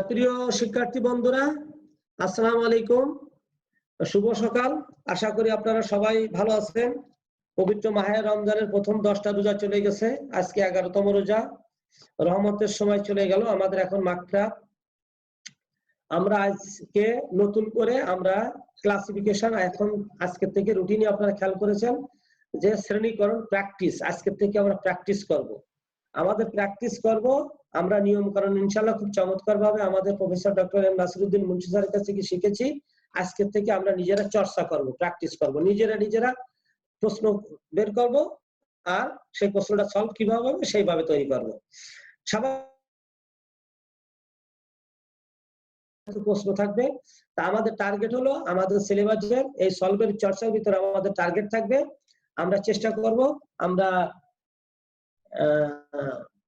প্রিয় শিক্ষার্থী বন্ধুরা, আসসালামু আলাইকুম। শুভ সকাল। আশা করি আপনারা সবাই ভালো আছেন। পবিত্র মাহে রমজানের প্রথম 10টা রোজা চলে গেছে। আজকে 11তম রোজা। রহমতের সময় চলে গেল। আমাদের এখন মাগফিরাত। আমরা আজকে নতুন করে আমরা ক্লাসিফিকেশন এখন আজকে থেকে রুটিনে আপনারা খেয়াল করেছেন যে শ্রেণীকরণ প্র্যাকটিস আজকে থেকে আমরা প্র্যাকটিস করব। আমাদের প্র্যাকটিস করব আমরা নিয়মকরণ ইনশাআল্লাহ খুব চমৎকার ভাবে আমাদের professor doctor M Nasiruddin Munshi স্যারের কাছ থেকে শিখেছি। আজকে থেকে আমরা নিজেরা চর্চা করব, প্র্যাকটিস করব, নিজেরা প্রশ্ন বের করব আর সেই প্রশ্নটা সলভ কিভাবে হবে সেইভাবে তৈরি করব। প্রশ্ন থাকবে। তা আমাদের টার্গেট হলো আমাদের সিলেবাসের এই সলভের চর্চার ভিতরে আমাদের টার্গেট থাকবে। আমরা চেষ্টা করব আমরা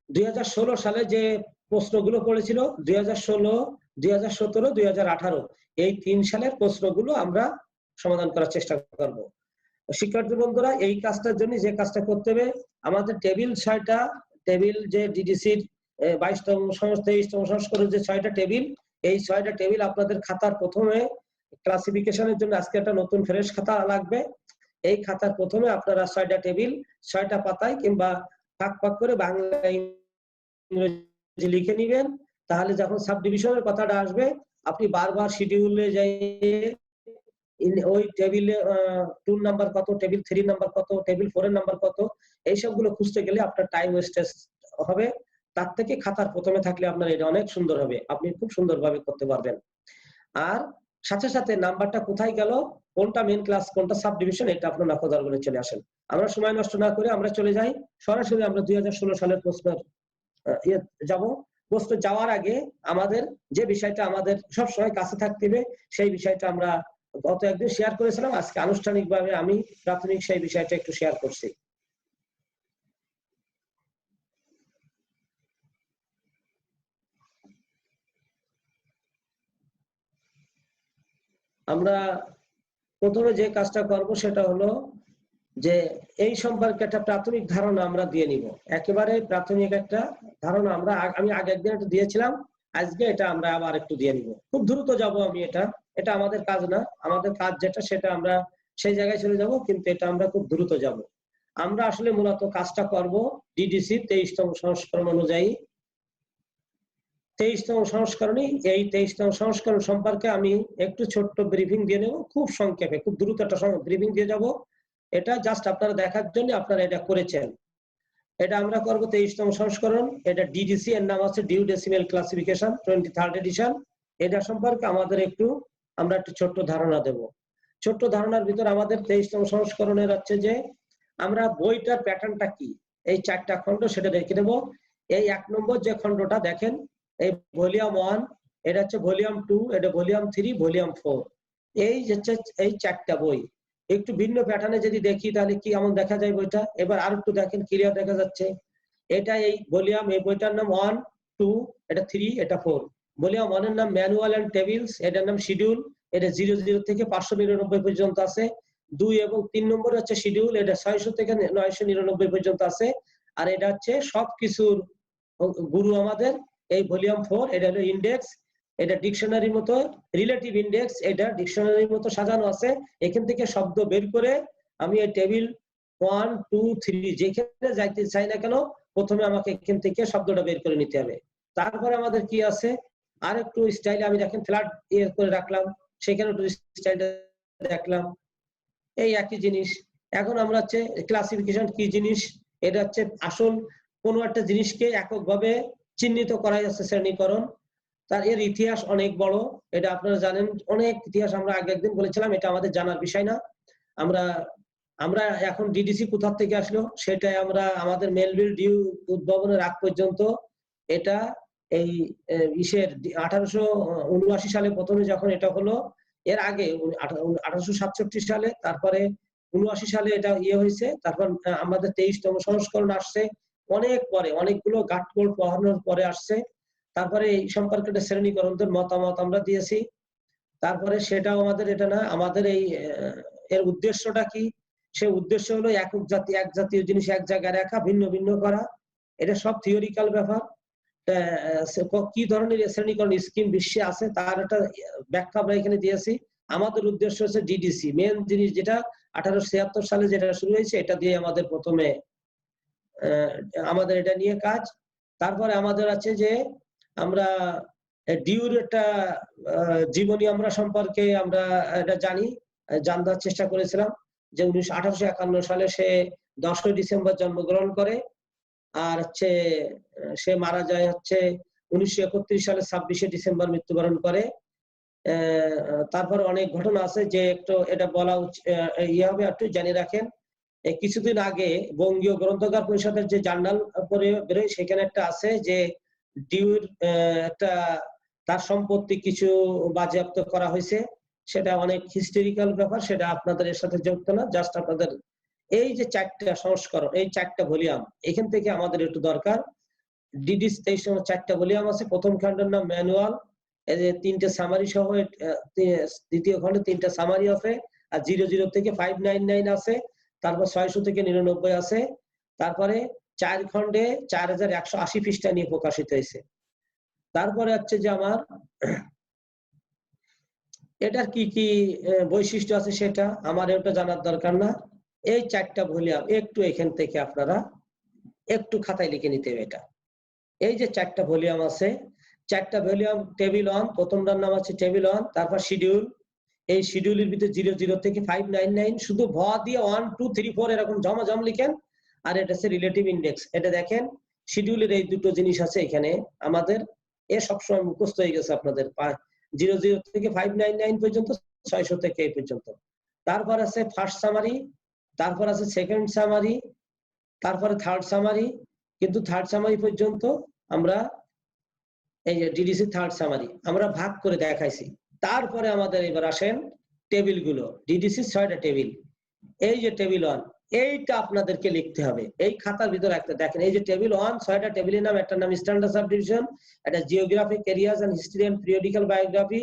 2016 সালে যে প্রশ্নগুলো পড়েছিল 2016, 2017, 2018 এই 3 সালের প্রশ্নগুলো আমরা সমাধান করার চেষ্টা করব। শিক্ষার্থী বন্ধুরা, এই কাজটার জন্য যে কাজটা করতে হবে আমাদের টেবিল 6টা টেবিল যে ডিডিসির 22তম 23তম সংস্করণের যে 6টা টেবিল, এই 6টা টেবিল আপনাদের খাতার প্রথমে ক্লাসিফিকেশনের জন্য আজকে একটা নতুন ফ্রেশ খাতা লাগবে। এই খাতার প্রথমে আপনারা 6টা টেবিল 6টা পাতায় কিংবা ভাগ করে বাংলা ইংরেজি লিখে নেবেন। তাহলে যখন সাব ডিভিশনের কথাটা আসবে আপনি বারবার শিডিউলে যাই ওই টেবিলে 2 নাম্বার কত, টেবিল 3 নাম্বার কত, টেবিল 4 এর নাম্বার কত, এই সবগুলো খুঁজতে গেলে আপনার টাইম ওয়েস্টেজ হবে। তার থেকে খাতার প্রথমে থাকলে আপনার এটা অনেক সুন্দর হবে, আপনি খুব সুন্দরভাবে করতে পারবেন। আর সাথে সাথে নাম্বারটা কোথায় গেল, কোনটা মেন ক্লাস কোনটা সাব ডিভিশন, এটা আপনার নজর করে চলে আসেন। আমরা সময় নষ্ট না করে আমরা চলে যাই সরাসরি আমরা 2016 সালের প্রশ্নের যাব। প্রশ্ন যাওয়ার আগে আমাদের যে বিষয়টা আমাদের সব সময় কাছে থাকতে হবে সেই বিষয়টা আমরা গত একদিন শেয়ার করেছিলাম, আজকে আনুষ্ঠানিকভাবে আমি প্রাথমিক সেই বিষয়টা একটু শেয়ার করছি। আমরা প্রথমে যে কাজটা করব সেটা হলো যে এই সম্পর্কে একটা প্রাথমিক ধারণা আমরা দিয়ে নিব। একেবারে প্রাথমিক একটা ধারণা আমি আগে একদিন একটু দিয়েছিলাম, আজকে এটা আমরা আবার একটু দিয়ে নিব। খুব দ্রুত যাব আমি, এটা আমাদের কাজ না। আমাদের কাজ যেটা সেটা আমরা সেই জায়গায় চলে যাব, কিন্তু এটা আমরা খুব দ্রুত যাব। আমরা আসলে মূলত কাজটা করব ডিডিসি 23তম সংস্করণ অনুযায়ী। 23তম সংস্করণে এই 23তম সংস্করণ সম্পর্কে আমি একটু ছোট্ট ব্রিফিং দিয়ে নেব, খুব সংক্ষেপে খুব দ্রুত একটা ব্রিফিং দিয়ে যাব। এটা জাস্ট আপনারা দেখার জন্য আপনারা এটা করেছেন। এটা আমরা করব 23তম সংস্করণ। এটা ডিডিসি এর নাম আছে due decimal classification 23rd addition. এটা সম্পর্কে আমাদের আমরা একটু ছোট্ট ধারণা দেব। ছোট্ট ধারণার ভিতর আমাদের 23তম সংস্করণের হচ্ছে যে আমরা বইটার প্যাটার্নটা কি, এই 4টা খণ্ড সেটা দেখে নেব। এই 1 নম্বর যে খণ্ডটা দেখেন, এই ভলিউম 1, এটা হচ্ছে ভলিউম 2, এটা ভলিউম 3, ভলিউম 4, এই হচ্ছে এই 4টা বই। একটু ভিন্ন প্যাটার্নে যদি দেখি তাহলে কি এমন দেখা যায় বইটা। এবার আর একটু দেখেন, ক্লিয়ার দেখা যাচ্ছে। এটা এই ভলিউম, এই বইটার নাম 1, 2, এটা 3, এটা 4। ভলিউম 1 এর নাম ম্যানুয়াল এন্ড টেবিলস, এটার নাম শিডিউল, এটা 00 থেকে 599 পর্যন্ত আছে। 2 এবং 3 নম্বর হচ্ছে শিডিউল, এটা 600 থেকে 999 পর্যন্ত আছে। আর এটা হচ্ছে সবকিছুর গুরু আমাদের এই ভলিউম 4, এটা হলো ইন্ডেক্স, এটা ডিকশনারির মতো রিলেটিভ ইন্ডেক্স, এটা ডিকশনারির মতো সাজানো আছে। এখান থেকে শব্দ বের করে আমি এই টেবিল 1, 2, 3 যেখানে যাইতে চাই না কেন প্রথমে আমাকে এখান থেকে শব্দটা বের করে নিতে হবে। তারপরে আমাদের কি আছে, আর একটু স্টাইলে আমি দেখেন ফ্ল্যাট করে রাখলাম, সেখানে একটু স্টাইলটা দেখলাম, এই একই জিনিস। এখন আমরা হচ্ছে ক্লাসিফিকেশন কি জিনিস, এটা হচ্ছে আসল কোনো একটা জিনিসকে এককভাবে চিহ্নিত করা যাচ্ছে শ্রেণীকরণ। তার এর ইতিহাস অনেক বড়, এটা আপনারা জানেন, অনেক ইতিহাস আমরা আগে একদিন বলেছিলাম, এটা আমাদের জানার বিষয় না। আমরা এখন ডিডিসি কোথা থেকে আসলো সেটাই আমরা আমাদের মেলভিল ডিউ উদ্ভাবনের আগ পর্যন্ত এটা এই ইসের 1879 সালে প্রথমে যখন এটা হলো, এর আগে 1867 সালে, তারপরে 79 সালে এটা হয়েছে, তারপর আমাদের 23তম সংস্করণ আসছে অনেক পরে, অনেকগুলো গাঁটকোল পোহানোর পরে আসছে। তারপরে এই সম্পর্কে একটা শ্রেণীকরণের মতামত আমরা দিয়েছি। তারপরে সেটাও আমাদের এটা না, আমাদের এর উদ্দেশ্যটা কি, সে উদ্দেশ্য হলো একক জাতি এক জাতীয় জিনিস এক জায়গায় রাখা, ভিন্ন ভিন্ন করা। এটা সব থিওরিক্যাল ব্যাপার। কি ধরনের শ্রেণীকরণ স্কিম বিশ্বে আছে তার একটা ব্যাখ্যা আমরা এখানে দিয়েছি। আমাদের উদ্দেশ্য হচ্ছে ডিডিসি মেন জিনিস, যেটা 1876 সালে যেটা শুরু হয়েছে, এটা দিয়ে আমাদের প্রথমে আমাদের এটা নিয়ে কাজ। তারপরে আমাদের আছে যে আমরা ডিউর একটা জীবনী আমরা সম্পর্কে আমরা এটা জানার চেষ্টা করেছিলাম যে 1851 সালে সে 10ই ডিসেম্বর জন্মগ্রহণ করে, আর হচ্ছে সে মারা যায় হচ্ছে 1931 সালে 26শে ডিসেম্বর মৃত্যুবরণ করে। তারপর অনেক ঘটনা আছে যে একটু এটা বলা ইয়ে হবে, একটু জানিয়ে রাখেন। কিছুদিন আগে বঙ্গীয় গ্রন্থকার পরিষদের যে জার্নাল বেরোয় সেখানে একটা আছে যে ডিউর একটা তার সম্পত্তি কিছু বাজেয়াপ্ত করা হয়েছে। সেটা অনেক হিস্টোরিক্যাল ব্যাপার, সেটা আপনাদের এর সাথে যুক্ত না, জাস্ট আপনাদের এই যে 4টা সংস্করণ, এই 4টা ভলিউম এখান থেকে আমাদের একটু দরকার। ডিডি 23 4টা ভলিউম আছে। প্রথম খণ্ডের নাম ম্যানুয়াল, এই যে 3টে সামারি সহ, দ্বিতীয় খণ্ডে 3টা সামারি আছে, আর 00 থেকে 599 আছে, তারপর 600 থেকে 99 আছে, তারপরে 4 খণ্ডে 4180 পৃষ্ঠা নিয়ে প্রকাশিত হয়েছে। তারপরে হচ্ছে যে আমার এটার কি কি বৈশিষ্ট্য আছে সেটা আমার এটা জানার দরকার না। এই 4টা ভলিউম একটু এখান থেকে আপনারা একটু খাতায় লিখে নিতে হবে। এটা এই যে 4টা ভলিউম আছে, 4টা ভলিউম টেবিল 1, প্রথমটার নাম আছে টেবিল 1, তারপর শিডিউল। এই শিডিউলের ভিতরে 00 থেকে 599 শুধু ভ দিয়ে 1 2 3 4 এরকম জম লিখেন। আর এটা হচ্ছে রিলেটিভ ইন্ডেক্স। এটা দেখেন শিডিউলের এই দুটো জিনিস আছে এখানে আমাদের, এ সবসময় মুখস্থ হয়ে গেছে আপনাদের 00 থেকে 599 পর্যন্ত, 600 থেকে এই পর্যন্ত। তারপর আছে ফার্স্ট সামারি, তারপর আছে সেকেন্ড সামারি, তারপরে থার্ড সামারি। কিন্তু থার্ড সামারি পর্যন্ত আমরা এই যে ডিডিসি থার্ড সামারি আমরা ভাগ করে দেখাইছি। তারপরে আমাদের এবার আসেন টেবিল গুলো, ডিডিসি 6টা টেবিল। এই যে টেবিল 1 এইটা আপনাদেরকে লিখতে হবে এই খাতার ভিতরে একটা। দেখেন এই যে টেবিল 1, 6টা টেবিলের নাম, একটা নাম স্ট্যান্ডার্ড সাবডিভিশন, একটা geographic areas and history and periodical biography,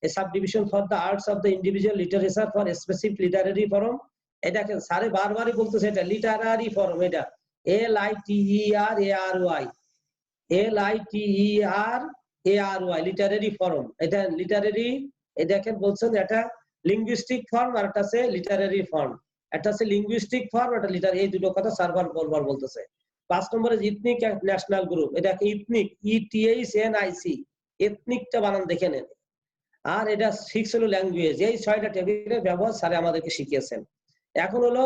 a subdivision for the arts of the individual, literature for specific literary form. এটা দেখেন স্যারে বারবারই বলতেছে এটা লিটারারি ফর্ম, এটা LITERARY, LITERARY লিটারারি ফর্ম। এটা লিটারারি, এই দেখেন বলছেন এটা লিঙ্গুইস্টিক ফর্ম, আর এটা আছে লিটারারি ফর্ম। একটা আছে লিঙ্গুইস্টিক ফর্ম, এটা লিটার, এই দুটো কথা সার্ভার বলবার বলতেছে। 5 নম্বরে ইথনিক ন্যাশনাল গ্রুপ, এটা ইথনিক, ETHNIC, এথনিকটা বানান দেখে নেন। আর এটা 6 হলো ল্যাঙ্গুয়েজ। এই 6টা টেবিলের ব্যবহার স্যারে আমাদেরকে শিখিয়েছেন। এখন হলো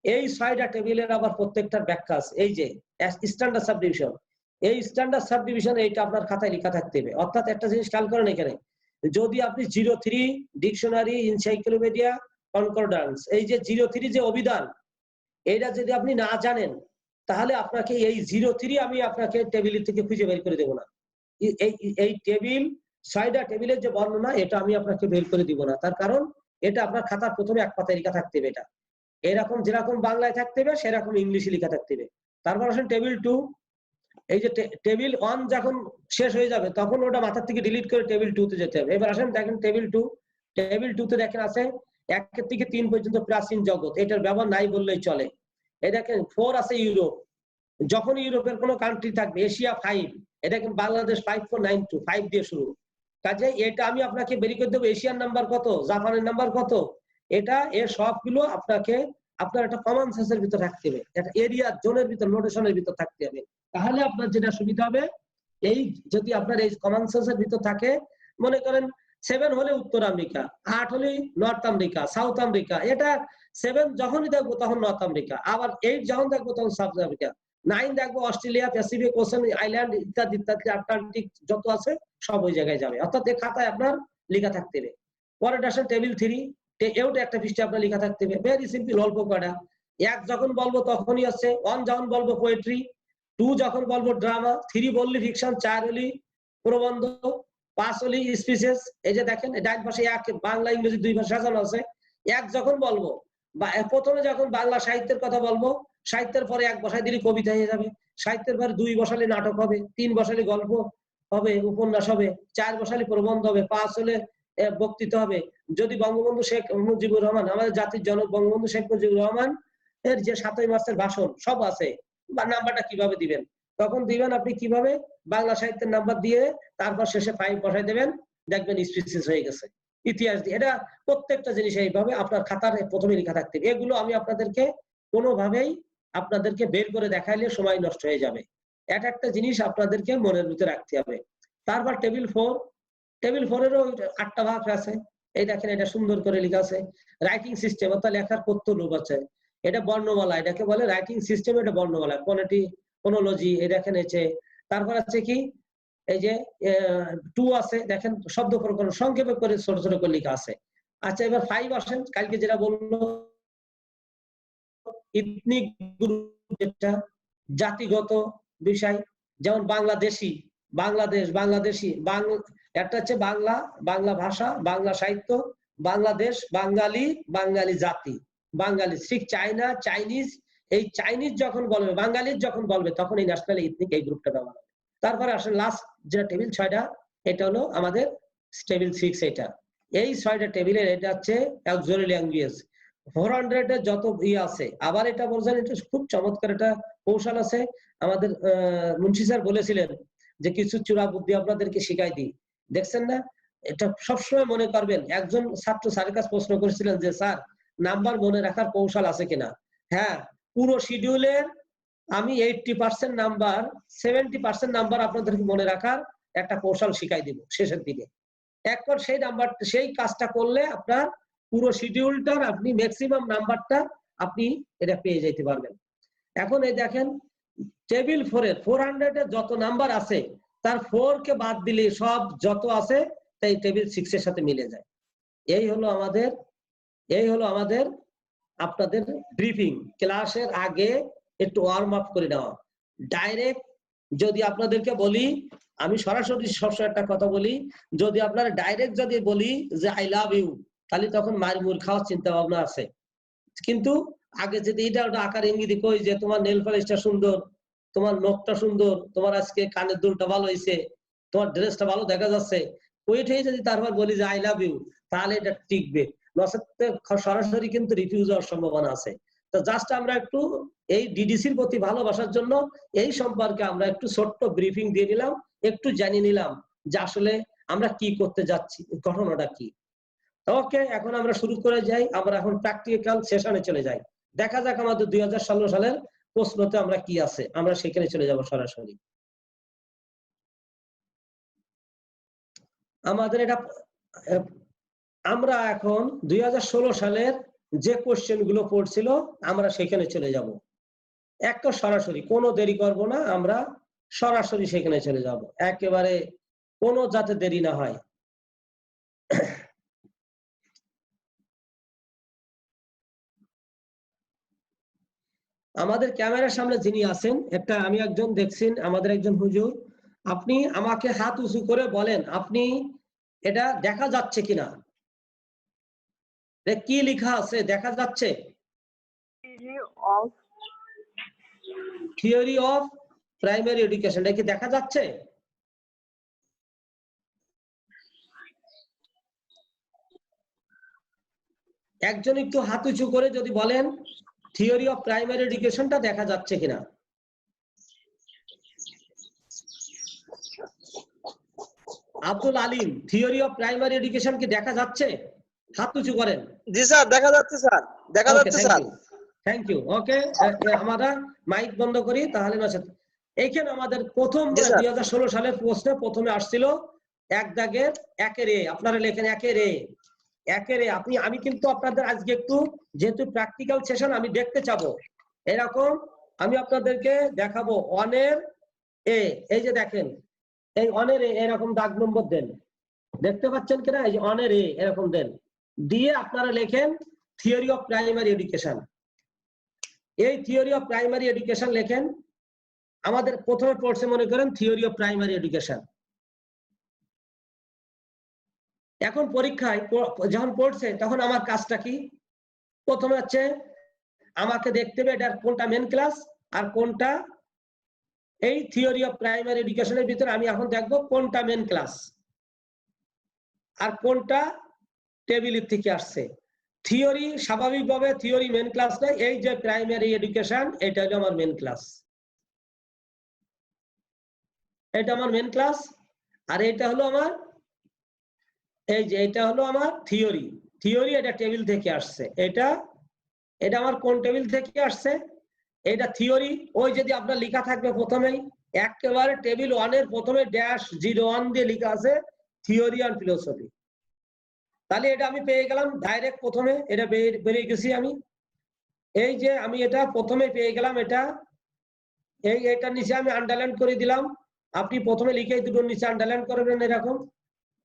এই 6টা টেবিলের আবার প্রত্যেকটার ব্যাখ্যা আছে। এই যে স্ট্যান্ডার্ড সাবডিভিশন, এই স্ট্যান্ডার্ড সাবডিভিশন এইটা আপনার খাতায় লেখা থাকতে হবে। অর্থাৎ একটা জিনিস খেয়াল করেন এখানে, যদি আপনি 03 ডিকশনারি, এনসাইক্লোপিডিয়া, কনকর্ডান্স, এই যে 03 যে অভিধান, এটা যদি আপনি না জানেন তাহলে আপনাকে এই 03 আমি আপনাকে টেবিল থেকে খুঁজে বের করে দেব না। এই টেবিল 6টা টেবিলের যে বর্ণনা এটা আমি আপনাকে বের করে দিব না। তার কারণ এটা আপনার খাতার প্রথমে এক পাতায় লেখা থাকতে হবে। এটা এরকম যেরকম বাংলায় থাকতে হবে সেরকম ইংলিশে লেখা থাকতে হবে। তারপর আসেন টেবিল 2। এই যে টেবিল 1 যখন শেষ হয়ে যাবে তখন ওটা মাথার থেকে ডিলিট করে টেবিল 2 তে যেতে হবে। এবার আসেন দেখেন টেবিল 2, টেবিল 2 তে দেখেন আছে 1 থেকে 3 পর্যন্ত প্রাচীন জগৎ, এটার ব্যবহার নাই বললেই চলে। এই দেখেন 4 আছে ইউরোপ, যখন ইউরোপের কোনো কান্ট্রি থাকবে। এশিয়া 5, এটা কিন্তু বাংলাদেশ 5492, 5 দিয়ে শুরু। কাজে এটা আমি আপনাকে বের করে দেবো এশিয়ার নাম্বার কত, জাপানের নাম্বার কত, এটা এর সবগুলো আপনাকে আপনার একটা কমন সেন্সের ভিতর থাকতে হবে, একটা এরিয়া জোনের ভিতর, নোটেশনের ভিতর থাকতে হবে। তাহলে আপনার যেটা সুবিধা হবে, এই যদি আপনার এই কমন সেন্সের ভিতর থাকে, মনে করেন 7 হলে উত্তর আমেরিকা, 8 হলে নর্থ আমেরিকা, সাউথ আমেরিকা, এটা 7 যখনই দেখবো তখন নর্থ আমেরিকা, আবার 8 যখন দেখবো তখন সাউথ আমেরিকা, 9 দেখবো অস্ট্রেলিয়া, প্যাসিফিক ওশেন আইল্যান্ড ইত্যাদি ইত্যাদি, আটলান্টিক যত আছে সব ওই জায়গায় যাবে। অর্থাৎ এই খাতায় আপনার লেখা থাকতে হবে। পরে আসেন টেবিল 3, এওটা একটা পৃষ্ঠে আপনার লেখা থাকতে হবে। ভেরি সিম্পল, অল্প কয়টা। 1 যখন বলবো তখনই আছে, 1 যখন বলবো পোয়েট্রি, 2 যখন বলবো ড্রামা, 3 বললি ফিকশন, 4 হলি প্রবন্ধ, 5 হলি স্পিচেস। এই যে দেখেন ডান পাশে 1 বাংলা ইংরেজি 2 ভাষা সাজানো আছে। 1 যখন বলবো বা প্রথমে যখন বাংলা সাহিত্যের কথা বলবো, সাহিত্যের পরে 1 বসাই দিলে কবিতা হয়ে যাবে, সাহিত্যের পরে 2 বসালে নাটক হবে, 3 বসালে গল্প হবে, উপন্যাস হবে, 4 বসালে প্রবন্ধ হবে, 5 হলে বক্তৃতা হবে। যদি বঙ্গবন্ধু শেখ মুজিবুর রহমান, আমাদের জাতির জনক বঙ্গবন্ধু শেখ মুজিবুর রহমান এর যে 7ই মার্চের ভাষণ সব আছে, বা নাম্বারটা কিভাবে দিবেন, তখন দিবেন আপনি কিভাবে, বাংলা সাহিত্যের নাম্বার দিয়ে তারপর শেষে 5 বসাই দেবেন, দেখবেন স্পিসিস হয়ে গেছে। ইতিহাস দিয়ে এটা প্রত্যেকটা জিনিস এইভাবে আপনার খাতার প্রথমে লেখা থাকতে হবে। এগুলো আমি আপনাদেরকে কোনোভাবেই আপনাদেরকে বের করে দেখাইলে সময় নষ্ট হয়ে যাবে। এক একটা জিনিস আপনাদেরকে মনের ভিতরে রাখতে হবে। তারপর টেবিল 4 এরও 8টা ভাগ আছে। এই দেখেন এটা সুন্দর করে লেখা আছে। রাইটিং সিস্টেম অর্থাৎ লেখার কত লোক আছে, এটা বর্ণমালা, এটাকে বলে রাইটিং সিস্টেম, এটা বর্ণমালা, ফোনোলজি, এই দেখেন এসে। তারপর আছে কি এই যে 2 আছে, দেখেন শব্দ প্রকরণ সংক্ষেপে করে ছোট ছোট করে লেখা আছে। আচ্ছা এবার 5 আসেন, কালকে যেটা বললো ইথনিক গ্রুপ, যেটা জাতিগত বিষয়, যেমন বাংলাদেশি, বাংলাদেশি, একটা হচ্ছে বাংলা ভাষা, বাংলা সাহিত্য, বাংলাদেশ, বাঙালি জাতি, বাঙালি, ঠিক চাইনা, চাইনিজ, এই চাইনিজ যখন বলবে, বাঙালির যখন বলবে, তখন এই ন্যাশনাল ইথনিক এই গ্রুপটা ব্যবহার হবে। তারপরে আসলে লাস্ট যেটা টেবিল 6টা, এটা হলো আমাদের টেবিল 6। এটা এই 6টা টেবিলের এটা হচ্ছে অক্সিলারি ল্যাঙ্গুয়েজ। 400 এর যত আছে, আবার এটা বলছেন, এটা খুব চমৎকার একটা কৌশল আছে। আমাদের মুন্সি স্যার বলেছিলেন যে কিছু চূড়া বুদ্ধি আপনাদেরকে শিখাই দিই, দেখছেন না? এটা সবসময় মনে করবেন। একজন ছাত্র স্যারের কাছে প্রশ্ন করেছিলেন যে স্যার নাম্বার মনে রাখার কৌশল আছে কিনা? হ্যাঁ, পুরো শিডিউলের আমি 80% নাম্বার, 70% নাম্বার আপনাদেরকে মনে রাখার একটা কৌশল শিখাই দিব শেষের দিকে। একবার সেই নাম্বার, সেই কাজটা করলে আপনার পুরো শিডিউলটার আপনি ম্যাক্সিমাম নাম্বারটা আপনি এটা পেয়ে যেতে পারবেন। এখন এই দেখেন টেবিল 4 এর 400 এর যত নাম্বার আছে, তার 4 কে বাদ দিলে সব যত আছে তাই টেবিল 6 এর সাথে মিলে যায়। এই হলো আমাদের আপনাদের ব্রিফিং। ক্লাসের আগে একটু ওয়ার্ম আপ করে নেওয়া। ডাইরেক্ট যদি আপনাদেরকে বলি, আমি সরাসরি সবসময় একটা কথা বলি, যদি আপনারা ডাইরেক্ট যদি বলি যে আই লাভ ইউ, তাহলে তখন মারমুর খাওয়ার চিন্তা ভাবনা আছে। কিন্তু আগে যদি এটা ওটা আকার ইঙ্গিতে কই যে তোমার নেল পলিশটা সুন্দর, তোমার নখটা সুন্দর, তোমার আজকে কানের দুলটা ভালো হয়েছে, তোমার ড্রেসটা ভালো দেখা যাচ্ছে, ওইট হয়ে যদি তারপর বলি যে আই লাভ ইউ, তাহলে এটা টিকবে। সরাসরি কিন্তু রিফিউজ হওয়ার সম্ভাবনা আছে। তো জাস্ট আমরা একটু এই ডিডিসির প্রতি ভালোবাসার জন্য এই সম্পর্কে আমরা একটু ছোট্ট ব্রিফিং দিয়ে নিলাম, একটু জানিয়ে নিলাম যে আসলে আমরা কি করতে যাচ্ছি, ঘটনাটা কি। ওকে, এখন আমরা শুরু করে যাই। আমরা এখন প্র্যাকটিক্যাল সেশনে চলে যাই। দেখা যাক আমাদের 2016 সালের প্রশ্নতে আমরা কি আছে, আমরা সেখানে চলে যাব সরাসরি। আমাদের এটা আমরা এখন 2016 সালের যে কোশ্চেন গুলো পড়ছিল আমরা সেখানে চলে যাব। একটা সরাসরি, কোনো দেরি করব না, আমরা সরাসরি সেখানে চলে যাব, একেবারে কোনো যাতে দেরি না হয়। আমাদের ক্যামেরার সামনে যিনি আছেন, একটা আমি একজন দেখছেন, আমাদের একজন হুজুর, আপনি আমাকে হাত উঁচু করে বলেন আপনি এটা দেখা যাচ্ছে কিনা, কি লেখা আছে দেখা যাচ্ছে? থিওরি অফ প্রাইমারি এডুকেশন, এটা কি দেখা যাচ্ছে? একজন একটু হাত উঁচু করে যদি বলেন থিওরি অফ প্রাইমারি এডুকেশনটা দেখা যাচ্ছে কিনা। Abdul Alim, theory of primary education কি দেখা যাচ্ছে? হাত উঁচু করেন। জি স্যার, দেখা যাচ্ছে স্যার, দেখা যাচ্ছে স্যার। Thank you. ওকে, আমরা মাইক বন্ধ করি তাহলে না। এইখানে আমাদের প্রথম 2016 সালের প্রশ্নে প্রথমে আসছিল এক দাগের একের এ, আপনারা লেখেন একের এ। আমি কিন্তু আপনাদের আজকে একটু, যেহেতু প্র্যাকটিক্যাল সেশন, আমি দেখতে চাবো এরকম, আমি আপনাদেরকে দেখাবো অনের এ। এই যে দেখেন এই অনের এ এরকম দাগ নম্বর দেন, দেখতে পাচ্ছেন কিনা? এই যে অনের এ এরকম দেন, দিয়ে আপনারা লেখেন থিওরি অফ প্রাইমারি এডুকেশন। এই থিওরি অফ প্রাইমারি এডুকেশন লেখেন। আমাদের প্রথমে পড়ছে মনে করেন থিওরি অফ প্রাইমারি এডুকেশন। এখন পরীক্ষায় যখন পড়ছে তখন আমার কাজটা কি? প্রথমে হচ্ছে আমাকে দেখতে হবে এটার কোনটা মেন ক্লাস আর কোনটা এই থিওরি অফ প্রাইমারি এডুকেশনের ভিতরে। আমি এখন দেখবো কোনটা মেন ক্লাস আর কোনটা টেবিলের থেকে আসছে। থিওরি স্বাভাবিকভাবে থিওরি মেন ক্লাস নয়, এই যে প্রাইমারি এডুকেশন এটা হলো আমার মেন ক্লাস। এটা আমার মেন ক্লাস, আর এটা হলো আমার এই যে এটা হলো আমার থিওরি। এটা টেবিল থেকে আসছে। এটা আমার কোন টেবিল থেকে আসছে? এটা থিওরি। ওই যদি আপনার লেখা থাকবে প্রথমেই একেবারে টেবিল 1 এর প্রথমে -01 দিয়ে লেখা আছে থিওরি অ্যান্ড ফিলোসফি। তাহলে এটা আমি পেয়ে গেলাম ডাইরেক্ট প্রথমে, এটা বেরিয়ে গেছি আমি। এই যে আমি এটা প্রথমে পেয়ে গেলাম, এটা এইটার নিচে আমি আন্ডারলাইন করে দিলাম। আপনি প্রথমে লিখে দুটোর নিচে আন্ডারলাইন করবেন, এরকম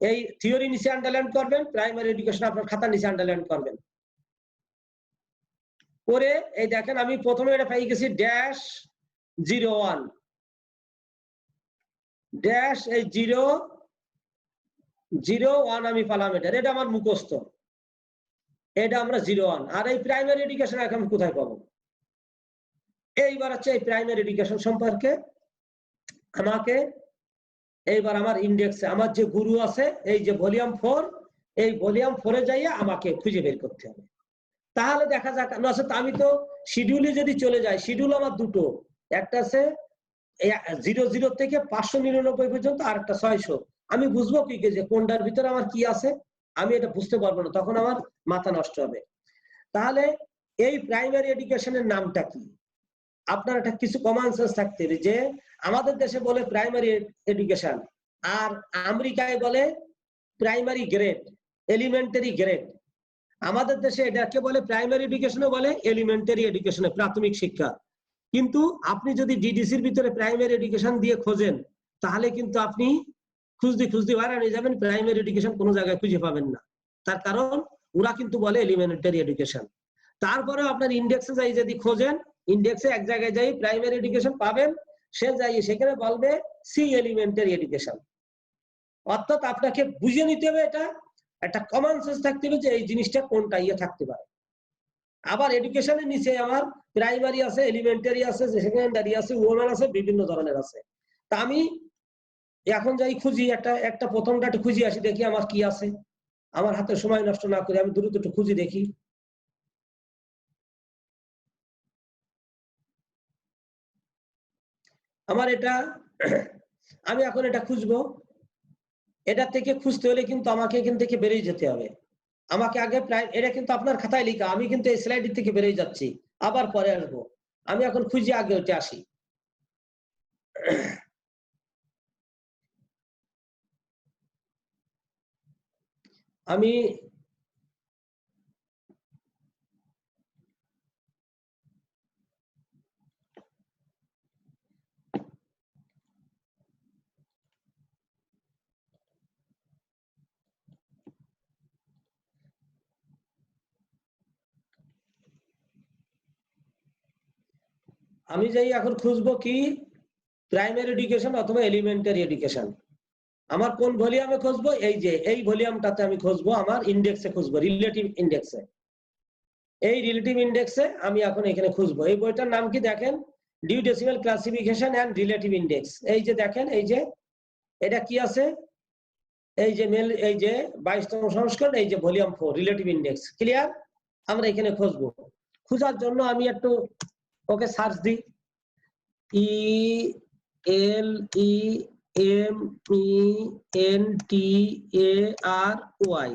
এই থিওরি নিচে আন্ডারলাইন করবেন, প্রাইমারি এডুকেশন আপনার খাতার নিচে আন্ডারলাইন করবেন করে। এই দেখেন আমি প্রথমে এটা পেয়ে গেছি -01 এই 001 আমি পেলাম। এটা আমার মুখস্থ, এটা আমরা 01। আর এই প্রাইমারি এডুকেশন এখন কোথায় পাবো? এইবার হচ্ছে এই প্রাইমারি এডুকেশন সম্পর্কে আমাকে এইবার আমার ইন্ডেক্সে আমার যে গুরু আছে এই যে ভলিউম 4, এই ভলিউম 4-এ যাইয়া আমাকে খুঁজে বের করতে হবে। তাহলে দেখা যাক, আমি তো শিডিউলে যদি চলে যাই, শিডিউল আমার দুটো, একটা আছে 00 থেকে 599 পর্যন্ত, আর একটা 600। আমি বুঝবো কি যে কোনটার ভিতরে আমার কি আছে? আমি এটা বুঝতে পারবো না, তখন আমার মাথা নষ্ট হবে। তাহলে এই প্রাইমারি এডুকেশনের নামটা কি? আপনার একটা কিছু কমন সেন্স থাকতে হবে যে আমাদের দেশে বলে প্রাইমারি এডুকেশন, আর আমেরিকায় বলে প্রাইমারি গ্রেড, এলিমেন্টারি গ্রেড। আমাদের দেশে এটাকে বলে প্রাইমারি এডুকেশনে বলে এলিমেন্টারি এডুকেশনে, প্রাথমিক শিক্ষা। কিন্তু আপনি যদি ডিডিসির ভিতরে প্রাইমারি এডুকেশন দিয়ে খোঁজেন, তাহলে কিন্তু আপনি খুঁজতে হারান হয়ে যাবেন, প্রাইমারি এডুকেশন কোনো জায়গায় খুঁজে পাবেন না। তার কারণ ওরা কিন্তু বলে এলিমেন্টারি এডুকেশন। তারপরে আপনার ইন্ডেক্সে যাই যদি খোঁজেন, ইন্ডেক্সে এক জায়গায় যাই প্রাইমারি এডুকেশন পাবেন, সে যাই সেখানে বলবে সি এলিমেন্টারি এডুকেশন। অর্থাৎ আপনাকে বুঝে নিতে হবে, এটা একটা কমন সেন্স থাকতে হবে যে এই জিনিসটা কোনটা থাকতে পারে। আবার এডুকেশনের নিচে আমার প্রাইমারি আছে, এলিমেন্টারি আছে, সেকেন্ডারি আছে, ওমেন আছে, বিভিন্ন ধরনের আছে। তা আমি এখন যাই খুঁজি, একটা প্রথমটা একটু খুঁজি আসি, দেখি আমার কি আছে। আমার হাতে সময় নষ্ট না করে আমি দ্রুত একটু খুঁজি দেখি। আমার এটা আমি এখন এটা খুঁজবো। এটা থেকে খুঁজতে হলে কিন্তু আমাকে এখান থেকে বেরিয়ে যেতে হবে। আমাকে আগে এটা কিন্তু আপনার খাতায় লেখা, আমি কিন্তু এই স্লাইড থেকে বেরিয়ে যাচ্ছি, আবার পরে আসবো। আমি এখন খুঁজি আগে ওইটা আসি। আমি যাই এখন খুঁজবো কি প্রাইমারি এডুকেশন অথবা এলিমেন্টারি এডুকেশন। আমার কোন ভলিউমে খুঁজবো? এই যে এই ভলিউমটাতে আমি খুঁজবো, আমার ইন্ডেক্সে খুঁজবো, রিলেটিভ ইন্ডেক্সে। এই রিলেটিভ ইন্ডেক্সে আমি এখন এখানে খুঁজবো। এই বইটার নাম কি দেখেন? Dewey decimal classification and relative index. এই যে দেখেন, এই যে এটা কি আছে, এই যে এই যে 22তম সংস্করণ, এই যে ভলিউম 4 রিলেটিভ ইন্ডেক্স। ক্লিয়ার? আমরা এখানে খুঁজবো। খোঁজার জন্য আমি একটু ওকে সার্চ দিই, ELEMENTARY,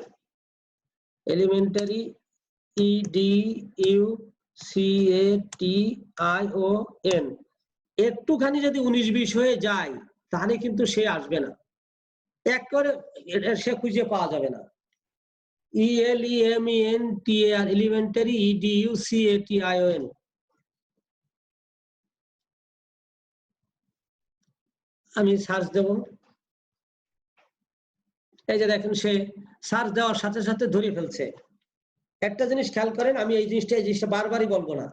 এলিমেন্টারি, EDUCATION। একটুখানি যদি 19-20 হয়ে যায় তাহলে কিন্তু সে আসবে না, এক করে সে খুঁজে পাওয়া যাবে না। ELEMENTARY, elementary, EDUCATION। আমি সার্চ দেব। এই যে দেখেন, সে সার্চ দেওয়ার সাথে সাথে ধরে ফেলছে। একটা জিনিস খেয়াল করেন, আমি এই জিনিসটা বারবারই বলবো না,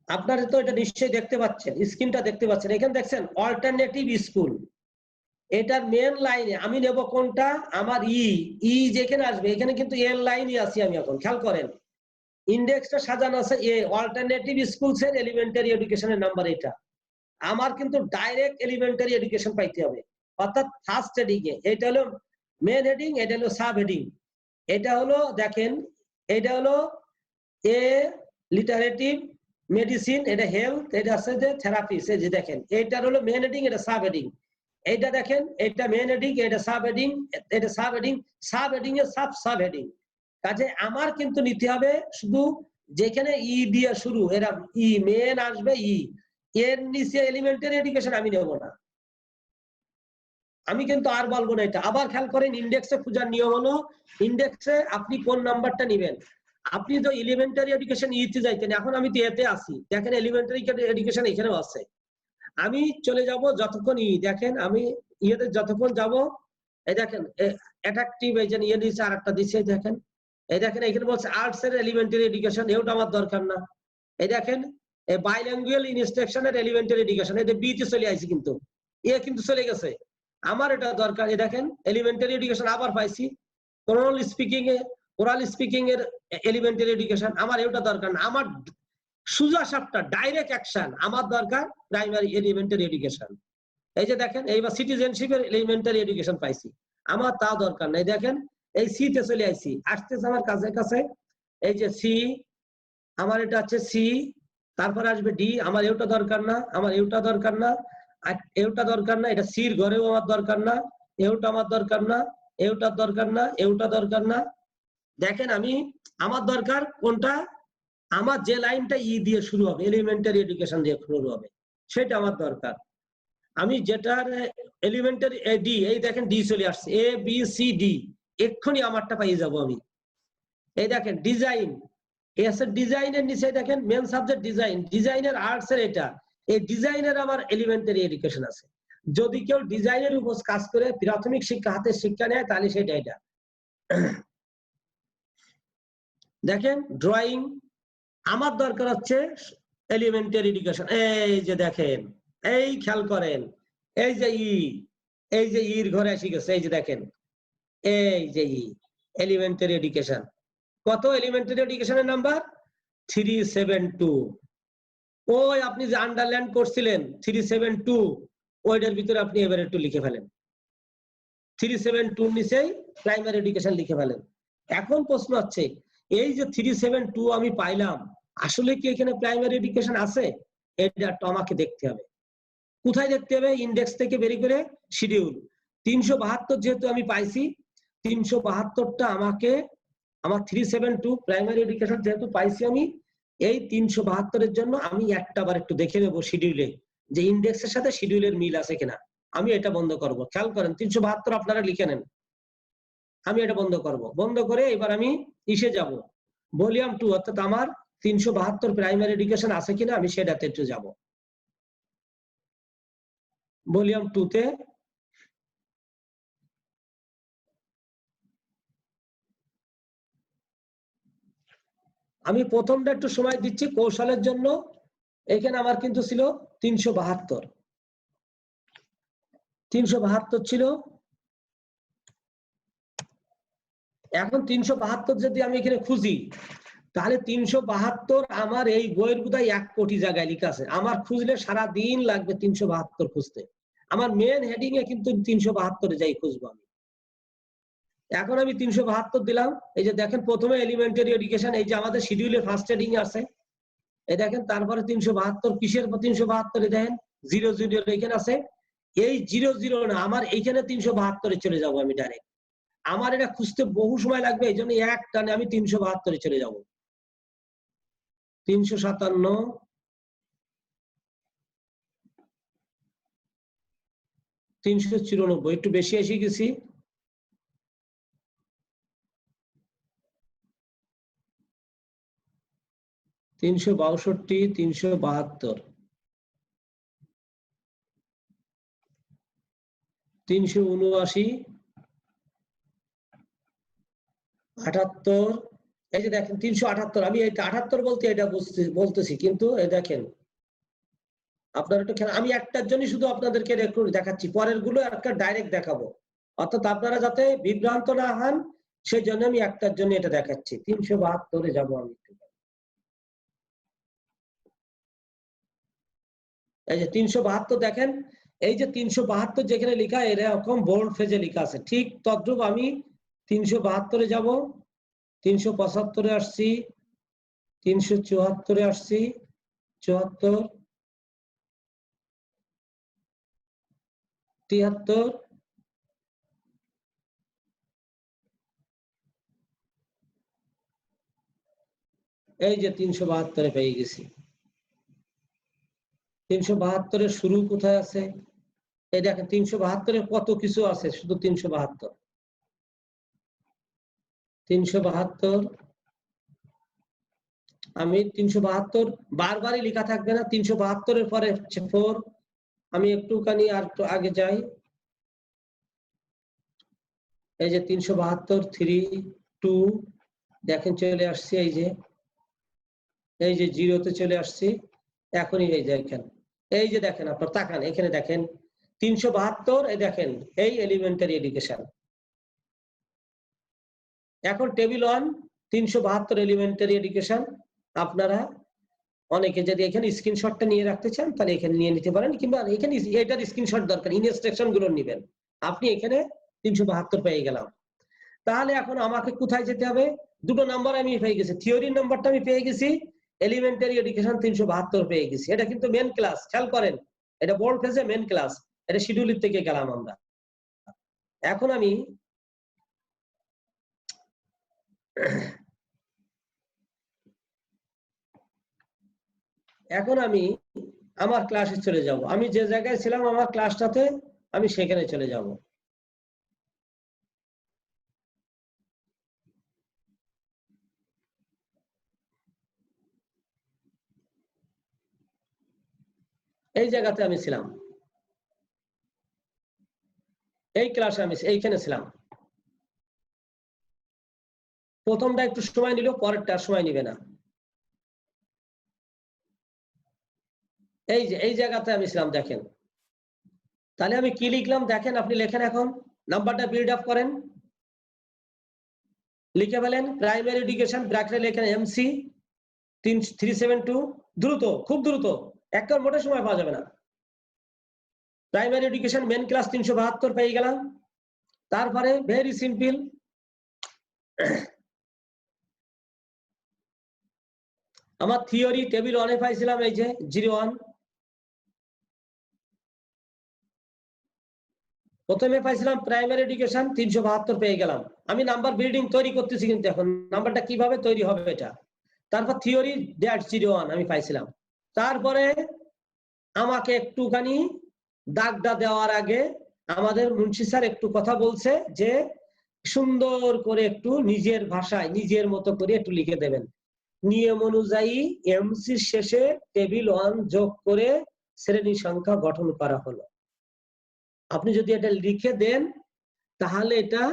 আপনারা তো এটা নিশ্চয়ই দেখতে পাচ্ছেন, স্ক্রিনটা দেখতে পাচ্ছেন। এখানে দেখছেন অল্টারনেটিভ স্কুল, এটার মেন লাইনে আমি নেব কোনটা? আমার যেখানে আসবে এখানে কিন্তু এর লাইনই আছি আমি এখন। খেয়াল করেন ইন্ডেক্সটা সাজানো আছে অল্টারনেটিভ স্কুলস এর এলিমেন্টারি এডুকেশনের নাম্বার। এটা আমার কিন্তু ডাইরেক্ট এলিমেন্টারি এডুকেশন পাইতে হবে, অর্থাৎ ফার্স্ট হেডিং এ। এটা হলো মেন হেডিং, এটা হলো সাব হেডিং। এটা হলো দেখেন, এটা হলো এ লিটারেটিভ মেডিসিন, এটা হেলথ, এটা আছে যে থেরাপিস্ট। এই যে দেখেন, এটার হলো মেন হেডিং, এটা সাব হেডিং। এইটা দেখেন, এটা মেন হেডিং, এটা সাব হেডিং, এটা সাব হেডিং, সাব হেডিং এর সাব হেডিং। কাজে আমার কিন্তু নিতে হবে শুধু যেখানে ই দিয়ে শুরু, এরা ই মেন আসবে, এর নিচে এলিমেন্টারি এডুকেশন আমি নেব না। আমি কিন্তু আর বলবো না এটা। আবার খেয়াল করেন, ইন্ডেক্সে খোঁজার নিয়ম হলো, ইন্ডেক্সে আপনি কোন নাম্বারটা নেবেন। আপনি তো এলিমেন্টারি এডুকেশন ইতে যাইতেন, এখন আমি তো এতে আসি, দেখেন এলিমেন্টারি এডুকেশন এখানেও আছে। আমি চলে যাব যতক্ষণ দেখেন, আমি ইয়েতে যতক্ষণ যাব, এই দেখেন অ্যাট্রাকটিভ, এই যে ইয়ে দিচ্ছে আর একটা দিচ্ছে, দেখেন এই দেখেন এখানে বলছে আর্টস এর এলিমেন্টারি এডুকেশন, এটা আমার দরকার না। এই দেখেন বাইল্যাঙ্গুয়াল ইনস্ট্রাকশনের এলিমেন্টারি এডুকেশন, এটা বি তে চলে আইছি, কিন্তু এ কিন্তু চলে গেছে। আমার এটা দরকার। এই দেখেন এলিমেন্টারি এডুকেশন আবার পাইছি, ওরাল স্পিকিং এর এলিমেন্টারি এডুকেশন, আমার এটা দরকার না। আমার সোজা সাপটা ডাইরেক্ট অ্যাকশন আমার দরকার, প্রাইমারি এলিমেন্টারি এডুকেশন। এই যে দেখেন এইবার সিটিজেনশিপের এলিমেন্টারি এডুকেশন পাইছি, আমার তা দরকার নাই। দেখেন এই সি তে চলে আইছি, আসতেছে আমার কাছে কাছে। এই যে সি, আমার এটা হচ্ছে সি, তারপরে আসবে ডি, আমার এটা দরকার না, আমার এটা দরকার না, আর এটা দরকার না, এটা সির ঘরেও আমার দরকার না, এটা আমার দরকার না, এটা দরকার না, এটা দরকার না। দেখেন আমি, আমার দরকার কোনটা, আমার যে লাইনটা ই দিয়ে শুরু হবে, এলিমেন্টারি এডুকেশন দিয়ে শুরু হবে, সেটা আমার দরকার। আমি যেটার এলিমেন্টারি ডি, এই দেখেন ডি চলে আসছে, এ বি সি ডি, এক্ষুনি আমারটা পাই যাব আমি। এই দেখেন ডিজাইন, ডিজাইনের নিচে দেখেন মেন সাবজেক্ট ডিজাইন, ডিজাইনের আর্টস এর এটা, এই ডিজাইনের আমার এলিমেন্টারি এডুকেশন আছে। যদি কেউ ডিজাইনের উপর কাজ করে প্রাথমিক শিক্ষা, হাতের শিক্ষা নেয়, তাহলে সেটা এটা। দেখেন ড্রয়িং, আমার দরকার হচ্ছে এলিমেন্টারি এডুকেশন। এই যে দেখেন, এই খেয়াল করেন, এই যে এই যে ইর ঘরে এসে গেছে, এই যে দেখেন, এই যে এলিমেন্টারি এডুকেশন। কত এলিমেন্টারি এডুকেশনের নাম্বার? 372। ওই আপনি যে আন্ডারলাইন করছিলেন 372, ওইটার ভিতরে আপনি এবারে একটু লিখে ফেলেন, 372 নিচেই প্রাইমারি এডুকেশন লিখে ফেলেন। এখন প্রশ্ন হচ্ছে, এই যে 372 আমি পাইলাম, আসলে কি এখানে প্রাইমারি এডুকেশন আছে? এটা তো আমাকে দেখতে হবে। কোথায় দেখতে হবে? ইন্ডেক্স থেকে বের করে শিডিউল 372 যেহেতু আমি পাইছি, 372টা আমাকে, আমার 372 প্রাইমারি এডুকেশন যেহেতু পাইছি আমি, এই 372-এর জন্য আমি একটা বার একটু দেখে নেবো শিডিউলে, যে ইন্ডেক্সের সাথে শিডিউলের মিল আছে কিনা। আমি এটা বন্ধ করব। খেয়াল করেন 372 আপনারা লিখে নেন, আমি এটা বন্ধ করব। বন্ধ করে এবার আমি ইসে যাব, ভলিউম 2, অর্থাৎ আমার 372 প্রাইমারি এডুকেশন আছে কিনা আমি সেটাতে একটু যাব। ভলিউম 2 তে আমি প্রথমটা একটু সময় দিচ্ছি কৌশলের জন্য। এখানে আমার কিন্তু ছিল 372 ছিল। এখন 372 যদি আমি এখানে খুঁজি, তাহলে 372 আমার এই বইয়ের বোধহয় 1 কোটি জায়গায় লেখা আছে। আমার খুঁজলে সারা দিন লাগবে 372 খুঁজতে। আমার মেন হেডিং এ কিন্তু 372 যাই খুঁজবো আমি। এখন আমি 372 দিলাম। এই যে দেখেন প্রথমে এলিমেন্টারি এডুকেশন, এই যে আমাদের শিডিউলের ফার্স্ট হেডিং আছে, এই দেখেন। তারপরে 372 কিসের 372? দেখেন 00 এখানে আছে। এই 00 না, আমার এইখানে 372-এ চলে যাব আমি ডাইরেক্ট। আমার এটা খুঁজতে বহু সময় লাগবে, এই জন্য এক টানে আমি 372-এ চলে যাব। 357, 394, একটু বেশি এসে গেছি। 362, 372, 379, 78। এই যে দেখেন 378, আমি এটা 78 বলতে এটা বলতেছি, কিন্তু এই দেখেন আপনারা একটু খেয়াল, আমি একটার জন্য শুধু আপনাদেরকে দেখাচ্ছি, পরের গুলো একটা ডাইরেক্ট দেখাবো, অর্থাৎ আপনারা যাতে বিভ্রান্ত না হন সেই জন্য আমি একটার জন্য এটা দেখাচ্ছি। 372-এ যাবো আমি। এই যে 372 দেখেন, এই যে 372 যেখানে লেখা এরকম বোল্ড ফেজে লেখা আছে, ঠিক তদ্রুপ আমি 372-এ যাব, 375-এ আসছি, 374-এ আসছি, 74, 73 এই যে 372 পেয়ে গেছি। 372 এর শুরু কোথায় আছে? এই দেখেন 372 এর কত কিছু আছে, শুধু 372 আমি 372 বারবারই লেখা থাকবে না। 372 এর পরে 4 আমি একটুখানি আর একটু আগে যাই। এই যে 372 3 2 দেখেন চলে আসছে। এই যে 0 তে চলে আসছি এখনই। এই যে দেখেন আপনার তাকান এখানে দেখেন 372 এই দেখেন এই এলিমেন্টারি এডুকেশন। এখন টেবিল 1 372 এলিমেন্টারি এডুকেশন। আপনারা অনেকে যদি এখানে স্ক্রিনশটটা নিয়ে রাখতে চান তাহলে এখানে নিয়ে নিতে পারেন, কিংবা এখানে এটার স্ক্রিনশট দরকার, ইনস্ট্রাকশন গুলো নেবেন। আপনি এখানে 372 পেয়ে গেলাম। তাহলে এখন আমাকে কোথায় যেতে হবে? দুটো নাম্বার আমি পেয়ে গেছি, থিওরির নাম্বারটা আমি পেয়ে গেছি, এলিমেন্টারি এডুকেশন 372 পেয়ে গেছি। এটা কিন্তু মেন ক্লাস, খেয়াল করেন এটা বোর্ড ফেজে মেন ক্লাস, এটা শিডিউলের থেকে গেলাম আমরা। এখন আমি আমার ক্লাসে চলে যাব। আমি যে জায়গায় ছিলাম আমার ক্লাসটাতে আমি সেখানে চলে যাব। এই জায়গাতে আমি ছিলাম, এই ক্লাসে আমি এইখানে ছিলাম। প্রথমটা একটু সময় নিল, পরেরটা সময় নিবে না। এই যে এই জায়গাতে আমি ছিলাম দেখেন। তাহলে আমি কি লিখলাম দেখেন, আপনি লেখেন এখন নাম্বারটা বিল্ড আপ করেন, লিখে ফেলেন প্রাইমারি এডুকেশন ব্র্যাকেটে লেখেন এমসি 372। দ্রুত, খুব দ্রুত, একটা মোটে সময় পাওয়া যাবে না। প্রাইমারি এডুকেশন মেন ক্লাস 372 পেয়ে গেলাম। তারপরে ভেরি সিম্পল, আমার থিওরি টেবিল 1 এ পাইছিলাম এই যে 01। প্রথমে পাইছিলাম প্রাইমারি এডুকেশন 372 পেয়ে গেলাম। আমি নাম্বার বিল্ডিং তৈরি করতেছি, কিন্তু এখন নাম্বারটা কিভাবে তৈরি হবে এটা। তারপর থিওরি -01 আমি পাইছিলাম। তারপরে আমাকে একটুখানি দাগটা দেওয়ার আগে আমাদের মুন্সি স্যার একটু কথা বলছে যে সুন্দর করে একটু নিজের ভাষায় নিজের মতো করে একটু লিখে দেবেন। নিয়ম অনুযায়ী এমসি শেষে টেবিল 1 যোগ করে শ্রেণী সংখ্যা গঠন করা হলো। আপনি যদি এটা লিখে দেন তাহলে এটা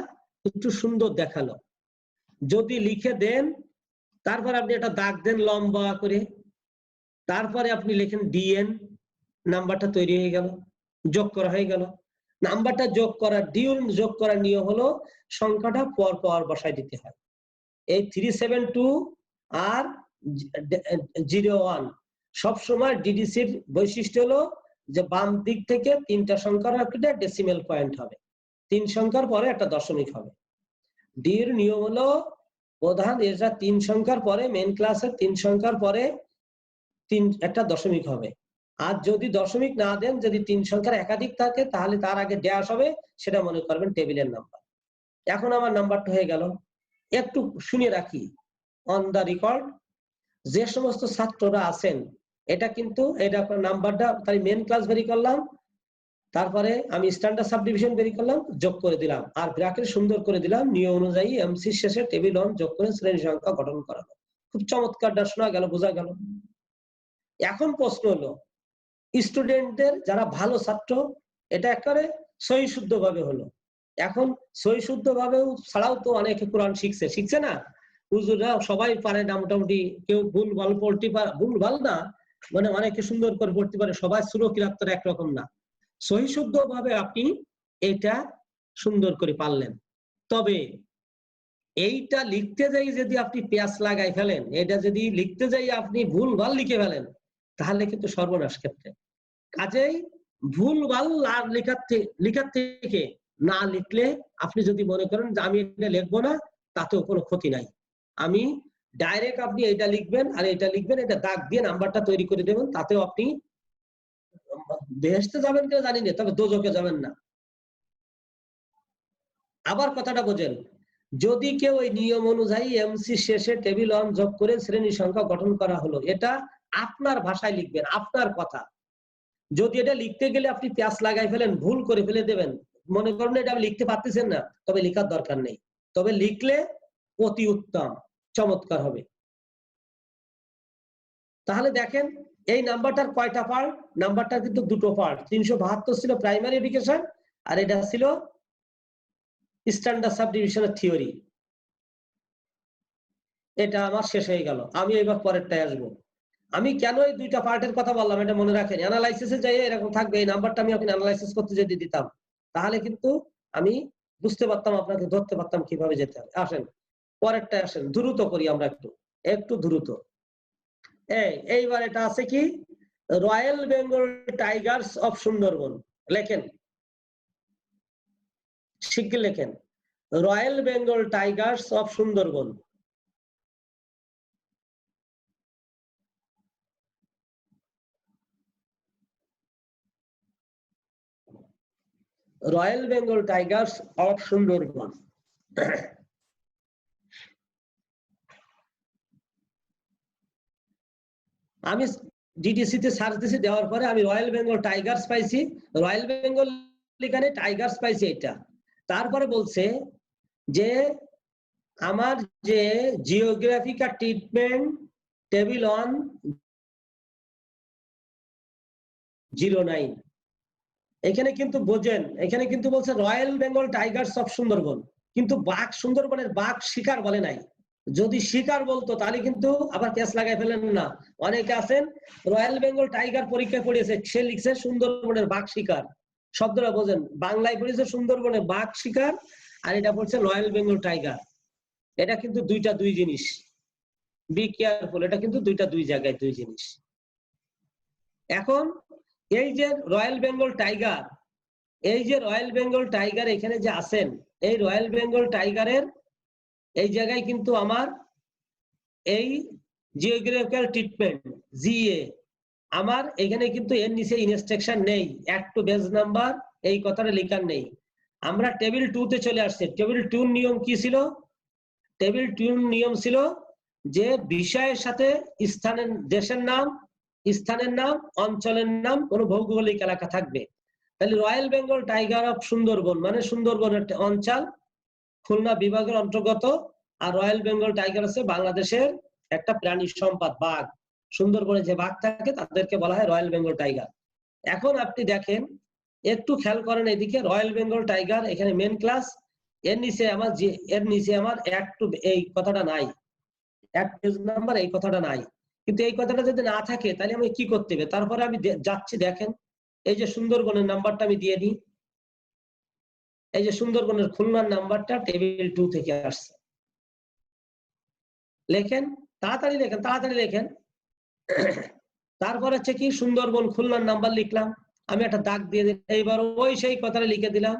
একটু সুন্দর দেখালো। যদি লিখে দেন তারপর আপনি এটা দাগ দেন লম্বা করে, তারপরে আপনি লেখেন ডিএন, নাম্বারটা তৈরি হয়ে গেল, যোগ করা হয়ে গেল। নাম্বারটা যোগ করার ডিএন যোগ করার নিয়ম হলো সংখ্যাটা পর পর বসায় দিতে হয়। এই 372 আর 01 সবসময় ডিডিসির বৈশিষ্ট্য হলো যে বাম দিক থেকে 3টা সংখ্যার একটা ডেসিমেল পয়েন্ট হবে, 3 সংখ্যার পরে একটা দশমিক হবে। ডির নিয়ম হলো প্রধান এটা 3 সংখ্যার পরে মেন ক্লাসের 3 সংখ্যার পরে একটা দশমিক হবে। আর যদি দশমিক না দেন, যদি 3 সংখ্যার একাধিক থাকে তাহলে তার আগে ড্যাশ হবে, সেটা মনে করবেন টেবিলের নাম্বার। এখন আমার নাম্বারটা হয়ে গেল। একটু শুনে রাখি অন দা রেকর্ড, যে সমস্ত ছাত্ররা আছেন এটা কিন্তু এটা আপনার নাম্বারটা তাই মেন ক্লাস বেরি করলাম, তারপরে আমি স্ট্যান্ডার্ড সাবডিভিশন বেরি করলাম, যোগ করে দিলাম, আর ব্র্যাকেট সুন্দর করে দিলাম নিয়ম অনুযায়ী এমসি শেষে টেবিল 1 যোগ করে শ্রেণী সংখ্যা গঠন করা হলো। খুব চমৎকারটা শোনা গেল, বোঝা গেল। এখন প্রশ্ন হলো স্টুডেন্টদের যারা ভালো ছাত্র এটা একেবারে সহি শুদ্ধ ভাবে হলো। এখন সহি শুদ্ধ ভাবে ছাড়াও তো অনেকে কোরআন শিখছে না, হুজুররা সবাই পারে না মোটামুটি, কেউ ভুল ভাল পড়তে পারে, ভুল ভাল না মানে অনেকে সুন্দর করে পড়তে পারে, সবাই সুরো কিরাত একরকম না। সহি শুদ্ধ ভাবে আপনি এটা সুন্দর করে পারলেন। তবে এইটা লিখতে যাই যদি আপনি পেঁয়াজ লাগাই ফেলেন, এটা যদি লিখতে যাই আপনি ভুল ভাল লিখে ফেলেন তাহলে কিন্তু সর্বনাশ ক্ষেত্রে। কাজেই ভুল ভাল লেখার থেকে না লিখলে আপনি যদি মনে করেন যে আমি এটা লিখবো না, তাতেও কোনো ক্ষতি নাই। আমি ডাইরেক্ট আপনি এটা লিখবেন আর এটা লিখবেন, এটা দাগ দিয়ে নাম্বারটা তৈরি করে দেবেন, তাতেও আপনি বেহেশতে যাবেন কিনা জানি না, তবে দোজকে যাবেন না। আবার কথাটা বোঝেন, যদি কেউ ওই নিয়ম অনুযায়ী এমসি শেষে টেবিল 1 যোগ করে শ্রেণী সংখ্যা গঠন করা হলো, এটা আপনার ভাষায় লিখবেন, আপনার কথা। যদি এটা লিখতে গেলে আপনি প্যাচ লাগাই ফেলেন, ভুল করে ফেলে দেবেন, মনে করেন এটা আপনি লিখতে পারতেছেন না, তবে লেখার দরকার নেই। তবে লিখলে অতি উত্তম, চমৎকার হবে। তাহলে দেখেন এই নাম্বারটার কয়টা পার্ট? নাম্বারটা কিন্তু দুটো পার্ট। 372 ছিল প্রাইমারি এডুকেশন, আর এটা ছিল স্ট্যান্ডার্ড সাবডিভিশনের থিওরি। এটা আমার শেষ হয়ে গেল। আমি এবার পরেরটায় আসবো। আমি কেন এই দুইটা পার্টের কথা বললাম এটা মনে রাখেন। অ্যানালাইসিসে যাই এরকম থাকবে, এই নাম্বারটা আমি আপনাকে অ্যানালাইসিস করতে যদি দিতাম, তাহলে কিন্তু আমি বুঝতে পারতাম, আপনাকে ধরতে পারতাম কিভাবে যেতে হবে। আসেন পরেরটায় আসেন, দ্রুত করি আমরা একটু দ্রুত। এইবার এটা আছে কি, royal Bengal Tigers of Sundarban. লেখেন, শিগগির লেখেন, royal Bengal Tigers of Sundarban. Royal Bengal Tigers of Sundarban. আমি ডিটিসিতে সার্চ দিছি, দেওয়ার পরে আমি রয়্যাল বেঙ্গল টাইগার্স পাইছি, রয়্যাল বেঙ্গল এখানে টাইগার্স পাইছি এটা। তারপরে বলছে যে আমার যে জিওগ্রাফিক্যাল ট্রিটমেন্ট টেবিল 109, এখানে কিন্তু বোঝেন, এখানে কিন্তু বলছে royal Bengal Tigers of Sundarban, কিন্তু বাঘ সুন্দরবনের বাঘ শিকার বলে নাই। যদি শিকার বলতো তাহলে কিন্তু আবার কেস লাগাই ফেলেন না। অনেকে আছেন রয়্যাল বেঙ্গল টাইগার পরীক্ষায় পড়িয়েছে, সে লিখছে সুন্দরবনের বাঘ শিকার। শব্দটা বোঝেন, বাংলায় পড়েছে সুন্দরবনের বাঘ শিকার, আর এটা পড়ছে রয়্যাল বেঙ্গল টাইগার। এটা কিন্তু দুই জিনিস, বি কেয়ারফুল, এটা কিন্তু দুই জায়গায় দুই জিনিস। এখন এই যে রয়্যাল বেঙ্গল টাইগার, এই যে রয়্যাল বেঙ্গল টাইগার এখানে যে আছেন, এই রয়্যাল বেঙ্গল টাইগারের এই জায়গায় কিন্তু আমার এই জিওগ্রাফিক্যাল ট্রিটমেন্ট জিএ, আমার এখানে কিন্তু এর নিচে ইনস্ট্রাকশন নেই, অ্যাড টু বেজ নাম্বার এই কথাটা লেখা নেই। আমরা টেবিল 2 তে চলে আসছে। টেবিল 2 নিয়ম কি ছিল? টেবিল 2 নিয়ম ছিল যে বিষয়ের সাথে স্থানের, দেশের নাম, স্থানের নাম, অঞ্চলের নাম, কোন ভৌগোলিক এলাকা থাকবে। তাহলে royal Bengal tiger of Sundarban মানে সুন্দরবনের অঞ্চল, খুলনা বিভাগের অন্তর্গত। আর রয়্যাল বেঙ্গল টাইগার আছে বাংলাদেশের একটা প্রাণী সম্পদ, বাঘ। সুন্দরবনে যে বাঘ থাকে তাদেরকে বলা হয় রয়্যাল বেঙ্গল টাইগার। এখন আপনি দেখেন, একটু খেয়াল করেন এদিকে, রয়্যাল বেঙ্গল টাইগার এখানে মেন ক্লাস, এর নিচে আমার একটু এই কথাটা নাই, এক পেজ নাম্বার এই কথাটা নাই। কিন্তু এই কথাটা যদি না থাকে তাহলে আমি কি করতে হবে? তারপরে আমি যাচ্ছি, দেখেন এই যে সুন্দরবনের নাম্বারটা আমি দিয়ে দিই, এই যে সুন্দরবনের খুলনার নাম্বারটা টেবিল 2 থেকে আসছে। লেখেন, তাড়াতাড়ি লেখেন, তাড়াতাড়ি লেখেন। তারপর হচ্ছে কি, সুন্দরবন খুলনার নাম্বার লিখলাম, আমি একটা দাগ দিয়ে দিলাম। এইবার ওই সেই কথাটা লিখে দিলাম,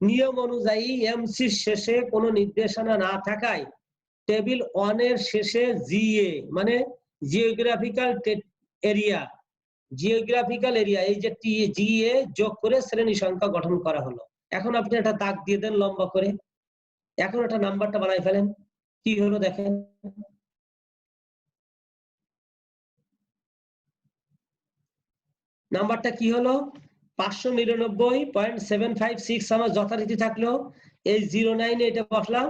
নিয়ম অনুযায়ী এমসি শেষে কোনো নির্দেশনা না থাকায় টেবিল 1 এর শেষে জিএ মানে জিওগ্রাফিক্যাল এরিয়া, জিওগ্রাফিক্যাল এরিয়া, এই যে জিএ যোগ করে শ্রেণী সংখ্যা গঠন করা হলো। এখন আপনি একটা দাগ দিয়ে দেন লম্বা করে, এখন একটা নাম্বারটা বানাই ফেলেন। কি হলো দেখেন, নাম্বারটা কি হলো? 599.756 আমার যথারীতি থাকলো। এই 09 এটা বসলাম।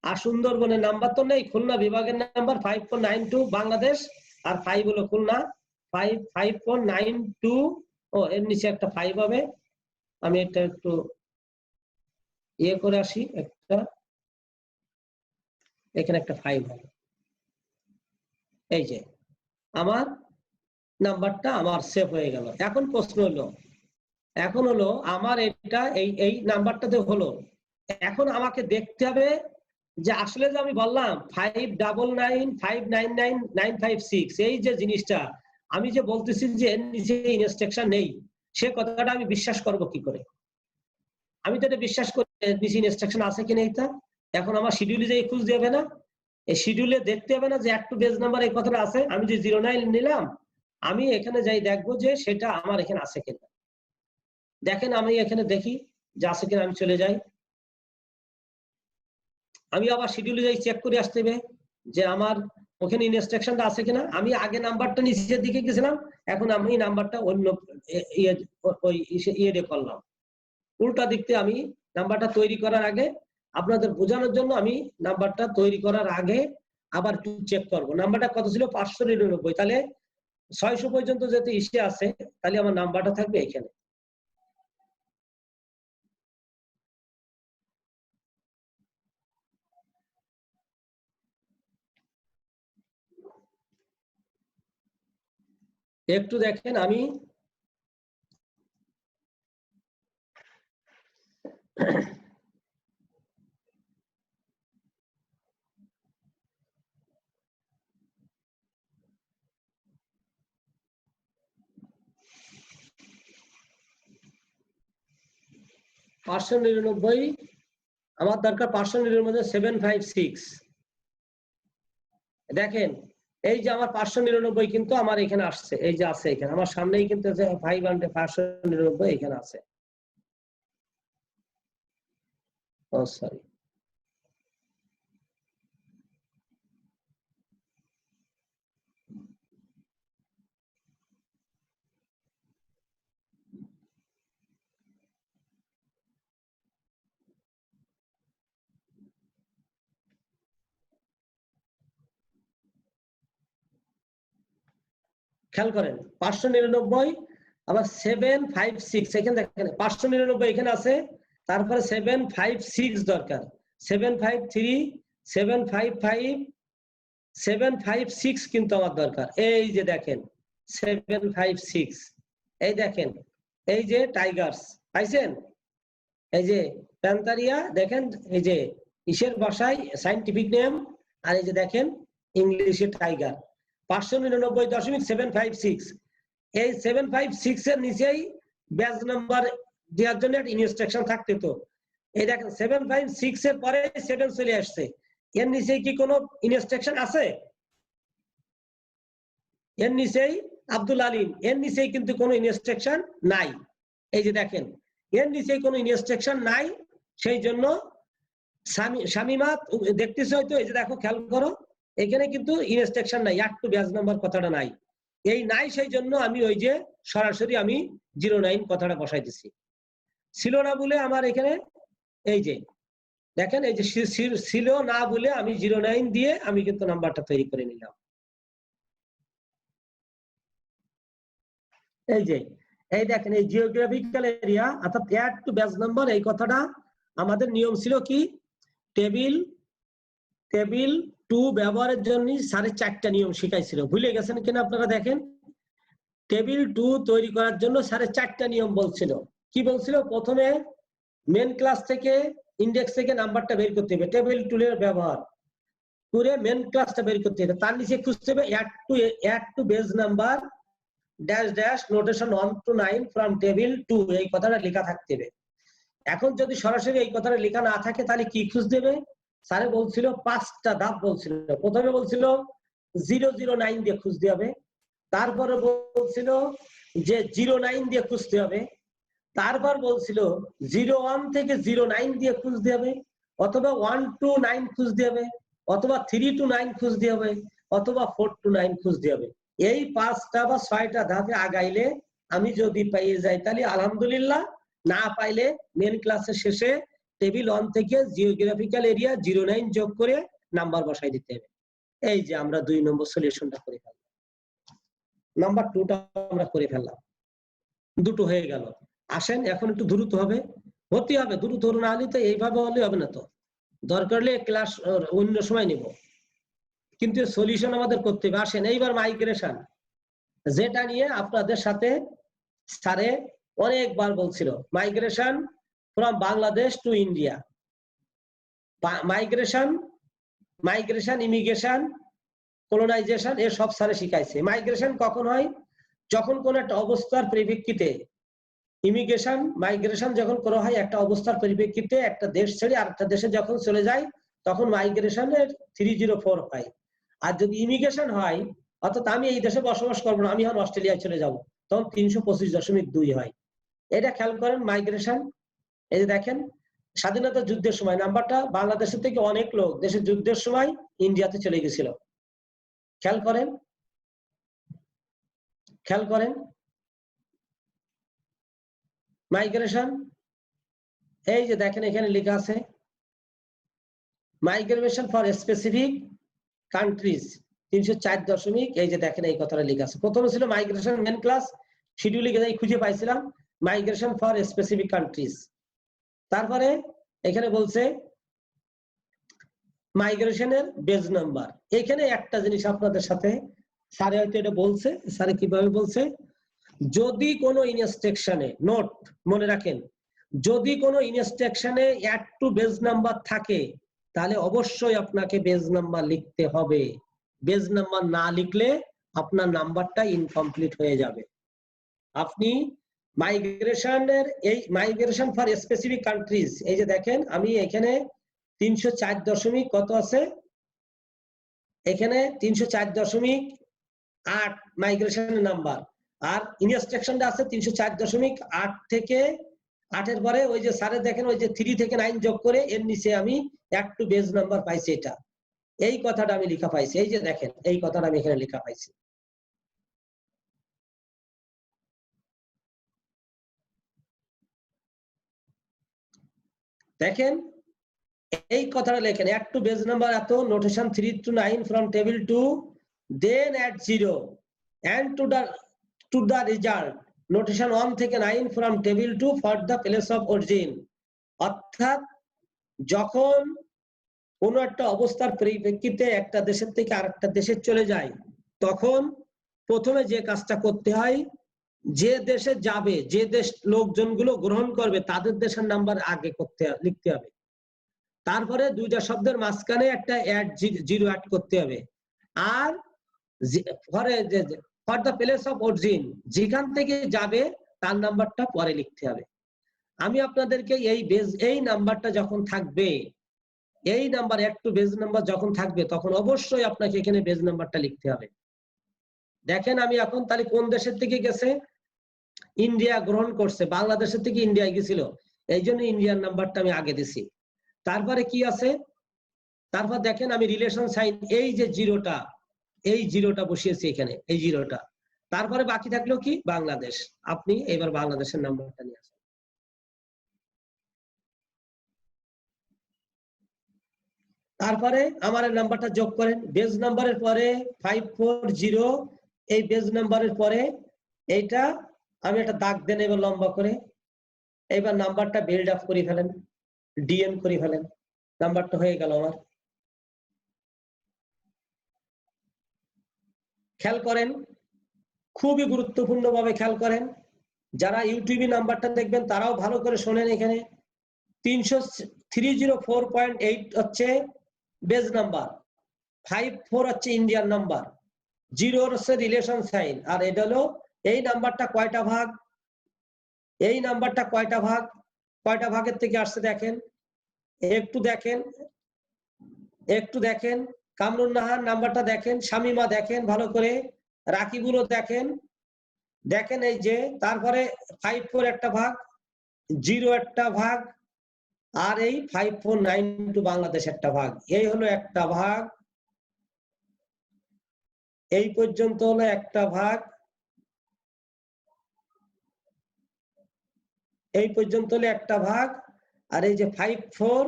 আর সুন্দরবনের নাম্বার তো নেই, খুলনা বিভাগের নাম্বার 5492 বাংলাদেশ, আর 5 হলো খুলনা, 5492। ও এর নিচে একটা 5 হবে, আমি এটা একটু ইয়ে করে আসি, একটা এখানে একটা 5 হবে। এই যে আমার নাম্বারটা আমার সেভ হয়ে গেল। এখন প্রশ্ন হলো আমার এটা এই নাম্বারটাতে হলো, এখন আমাকে দেখতে হবে যে আসলে যে আমি বললাম 5995999956, এই যে জিনিসটা আমি যে বলতেছি যে এর নিচে ইনস্ট্রাকশন নেই, সে কথাটা আমি বিশ্বাস করব কি করে? আমি তো এটা বিশ্বাস করি এর নিচে ইনস্ট্রাকশন আছে কিনা। এটা এখন আমার শিডিউলে যে খুঁজ দেবে না, এই শিডিউলে দেখতে হবে না যে অ্যাড টু বেজ নাম্বার এই কথাটা আছে। আমি যে 09 নিলাম, আমি এখানে যাই দেখবো যে সেটা আমার এখানে আছে কিনা। দেখেন আমি এখানে দেখি যে আছে কিনা, আমি চলে যাই, আমি আবার শিডিউলে যাই চেক করে আসতে হবে যে আমার ওখানে ইনস্ট্রাকশনটা আছে কিনা। আমি আগে নাম্বারটা নিচের দিকে গেছিলাম, এখন আমি নাম্বারটা অন্য ওই ইয়ে করলাম, উল্টা দিক থেকে আমি নাম্বারটা তৈরি করার আগে আপনাদের বোঝানোর জন্য আমি নাম্বারটা তৈরি করার আগে আবার একটু চেক করব। নাম্বারটা কত ছিল? 599। তাহলে 600 পর্যন্ত যেতে ইসে আছে, তাহলে আমার নাম্বারটা থাকবে এখানে। একটু দেখেন, আমি পাঁচশো 99 আমার দরকার। 599 মধ্যে 756 দেখেন, এই যে আমার 599 কিন্তু আমার এখানে আসছে, এই যে আছে এখানে আমার সামনেই কিন্তু 599 এখানে আছে। ও সরি, খেয়াল করেন 599 আবার 756 এখানে দেখেন 599 এখানে আছে, তারপরে 756 দরকার, 753 755 756 কিন্তু আমার দরকার। এই যে দেখেন 756, এই দেখেন এই যে টাইগার্স পাইছেন, এই যে প্যান্থারিয়া দেখেন, এই যে ইসের ভাষায় সায়েন্টিফিক নেম, আর এই যে দেখেন ইংলিশে টাইগার। 599.756, এই 756 এর নিচেই ব্যাচ নাম্বার দেওয়ার জন্য একটা ইনস্ট্রাকশন থাকতে তো। এই দেখেন 756 এর পরে 7 চলে আসছে, এর নিচে কি কোনো ইনস্ট্রাকশন আছে? এর নিচেই আব্দুল আলিম, এর নিচেই কিন্তু কোনো ইনস্ট্রাকশন নাই। এই যে দেখেন এর নিচেই কোনো ইনস্ট্রাকশন নাই, সেই জন্য শামিমা দেখতেছো হয়তো, এই যে দেখো খেয়াল করো এখানে কিন্তু ইনস্ট্রাকশন নাই, একটু ব্যাচ নাম্বার কথাটা নাই। এই নাই, সেই জন্য আমি ওই যে সরাসরি আমি 09 কথাটা বসাই দিছি। ছিল না বলে আমার এখানে এই যে দেখেন, এই যে ছিল না বলে আমি 09 দিয়ে আমি কিন্তু নাম্বারটা তৈরি করে নিলাম। এই যে এই দেখেন এই জিওগ্রাফিক্যাল এরিয়া অর্থাৎ অ্যাড টু ব্যাচ নাম্বার, এই কথাটা আমাদের নিয়ম ছিল কি, টেবিল 2 ব্যবহারের জন্য 4.5টা নিয়ম শিখাইছিল, ভুলে গেছেন কিনা আপনারা? দেখেন টেবিল 2 তৈরি করার জন্য 4.5টা নিয়ম বলছিল। কি বলছিল? প্রথমে মেন ক্লাস থেকে ইন্ডেক্স থেকে নাম্বারটা বের করতে হবে, টেবিল 2 এর ব্যবহার করে মেন ক্লাসটা বের করতে হবে, তার নিচে খুঁজতে হবে add to base number dash dash notation 1 to 9 from table 2, এই কথাটা লেখা থাকতে হবে। এখন যদি সরাসরি এই কথাটা লেখা না থাকে তাহলে কি খুঁজতে হবে? স্যারে বলছিল 5টা ধাপ বলছিল। প্রথমে বলছিল 009 দিয়ে খুঁজতে হবে, তারপরে বলছিল যে 09 দিয়ে খুঁজতে হবে, তারপর বলছিল 01 থেকে 09 দিয়ে খুঁজতে হবে, অথবা 1 to 9 খুঁজতে হবে, অথবা 3 to 9 খুঁজতে হবে, অথবা 4 to 9 খুঁজতে হবে। এই 5টা বা 6টা ধাপে আগাইলে আমি যদি পেয়ে যাই তাহলে আলহামদুলিল্লাহ, না পাইলে মেন ক্লাসের শেষে টেবিল 1 থেকে জিওগ্রাফিক্যাল এরিয়া 09 যোগ করে নাম্বার বসাই দিতে হবে। এই যে আমরা 2 নম্বর সলিউশনটা করে ফেললাম, নাম্বার 2টা আমরা করে ফেললাম, দুটো হয়ে গেল। আসেন এখন একটু দ্রুত হতে হবে, দ্রুত না হলে তো এইভাবে হলে হবে না, তো দরকার হলে ক্লাস অন্য সময় নিব, কিন্তু সলিউশন আমাদের করতে হবে। আসেন এইবার মাইগ্রেশন, যেটা নিয়ে আপনাদের সাথে স্যারে অনেকবার বলছিল, migration from Bangladesh to India, migration immigration colonization, এ সব স্যারে শিখাইছে। মাইগ্রেশন কখন হয়? যখন কোন একটা অবস্থার পরিপ্রেক্ষিতে মাইগ্রেশন যখন করা হয় একটা অবস্থার পরিপ্রেক্ষিতে একটা দেশ ছেড়ে আরেকটা দেশে যখন চলে যায় তখন মাইগ্রেশনের 304 হয়। আর যদি ইমিগ্রেশন হয়, অর্থাৎ আমি এই দেশে বসবাস করবো না, আমি এখন অস্ট্রেলিয়ায় চলে যাব, তখন 325.2 হয়। এটা খেয়াল করেন মাইগ্রেশন। এই যে দেখেন স্বাধীনতা যুদ্ধের সময় নাম্বারটা বাংলাদেশের থেকে অনেক লোক দেশের যুদ্ধের সময় ইন্ডিয়াতে চলে গেছিল। খেয়াল করেন, খেয়াল করেন। মাইগ্রেশন, এই যে দেখেন এখানে লেখা আছে মাইগ্রেশন ফর স্পেসিফিক কান্ট্রিজ 304 এই যে দেখেন এই কথাটা লেখা আছে। প্রথমে ছিল মাইগ্রেশন মেন ক্লাস, শিডিউলে গিয়ে খুঁজে পাইছিলাম মাইগ্রেশন ফর স্পেসিফিক কান্ট্রিজ। তারপরে এখানে বলছে মাইগ্রেশনের বেজ নাম্বার। এখানে একটা জিনিস আপনাদের সাথে স্যারে হয়তো এটা বলছে, স্যারে কিভাবে বলছে, যদি কোনো ইনস্ট্রাকশনে নোট মনে রাখেন, যদি কোনো ইনস্ট্রাকশনে অ্যাড টু বেজ নাম্বার থাকে তাহলে অবশ্যই আপনাকে বেজ নাম্বার লিখতে হবে। বেজ নাম্বার না লিখলে আপনার নাম্বারটা ইনকমপ্লিট হয়ে যাবে। আপনি মাইগ্রেশনের এই মাইগ্রেশন ফর স্পেসিফিক কান্ট্রিজ, এই যে দেখেন আমি এখানে 304 কত আছে, এখানে 304.8 মাইগ্রেশনের নাম্বার, আর ইনস্ট্রাকশনটা আছে 304.8 থেকে 8 পরে ওই যে স্যারে দেখেন ওই যে 3 থেকে 9 যোগ করে এর নিচে আমি অ্যাড টু বেজ নাম্বার পাইছি। এটা এই কথাটা আমি লেখা পাইছি, এই যে দেখেন এই কথাটা আমি এখানে লেখা পাইছি। দেখেন এই কথাটা লেখেন, অ্যাড টু বেজ নাম্বার এত notation 3 to 9 from table 2, then add 0 and to the result notation 1 থেকে 9 from table 2 for the place of origin। অর্থাৎ যখন কোন একটা অবস্থার পরিপ্রেক্ষিতে একটা দেশের থেকে আরেকটা দেশে চলে যায় তখন প্রথমে যে কাজটা করতে হয়, যে দেশে যাবে, যে দেশ লোকজনগুলো গ্রহণ করবে তাদের দেশের নাম্বার আগে লিখতে হবে। তারপরে দুইটা শব্দের মাঝখানে একটা জিরো অ্যাড করতে হবে। আর for the place of origin যেখান থেকে যাবে তার নাম্বারটা পরে লিখতে হবে। আমি আপনাদেরকে এই নাম্বারটা যখন থাকবে, এই নাম্বার একটু বেজ নাম্বার যখন থাকবে তখন অবশ্যই আপনাকে এখানে বেজ নাম্বারটা লিখতে হবে। দেখেন আমি এখন তাহলে কোন দেশের থেকে গেছে, ইন্ডিয়া গ্রহণ করছে, বাংলাদেশের থেকে ইন্ডিয়া গেছিল, এই জন্য ইন্ডিয়ার নাম্বারটা আমি আগে দিছি। তারপরে কি আছে, তারপর দেখেন আমি রিলেশন সাইন এই যে জিরোটা, এই জিরোটা বসিয়েছি এখানে, এই জিরোটা। তারপরে বাকি থাকলো কি বাংলাদেশ। আপনি এবার বাংলাদেশের নাম্বারটা নিয়ে আসেন। তারপরে আমার নাম্বারটা যোগ করেন, বেজ নাম্বারের পরে 540, এই বেজ নাম্বারের পরে এইটা আমি একটা দাগ দেন এবার লম্বা করে, এবার নাম্বারটা বিল্ড আপ করে ফেলেন, ডিএন করে ফেলেন, নাম্বারটা হয়ে গেল আমার। খেয়াল করেন, খুবই গুরুত্বপূর্ণ ভাবে খেয়াল করেন, যারা ইউটিউবে নাম্বারটা দেখবেন তারাও ভালো করে শোনেন। এখানে 304.8 হচ্ছে বেজ নাম্বার, 54 হচ্ছে ইন্ডিয়ান নাম্বার, 0 হচ্ছে রিলেশন সাইন, আর এটা হলো এই নাম্বারটা কয়টা ভাগ, এই নাম্বারটা কয়টা ভাগ, কয়টা ভাগের থেকে আসছে দেখেন, একটু দেখেন, একটু দেখেন, কামরুন নাহার নাম্বারটা দেখেন, শামিমা দেখেন ভালো করে, রাকিবুলও দেখেন, দেখেন এই যে তারপরে 54 একটা ভাগ, 0 একটা ভাগ, আর এই 5492 বাংলাদেশ একটা ভাগ, এই হলো একটা ভাগ, এই পর্যন্ত হলো একটা ভাগ, এই পর্যন্ত হলো একটা ভাগ, আর এই যে 54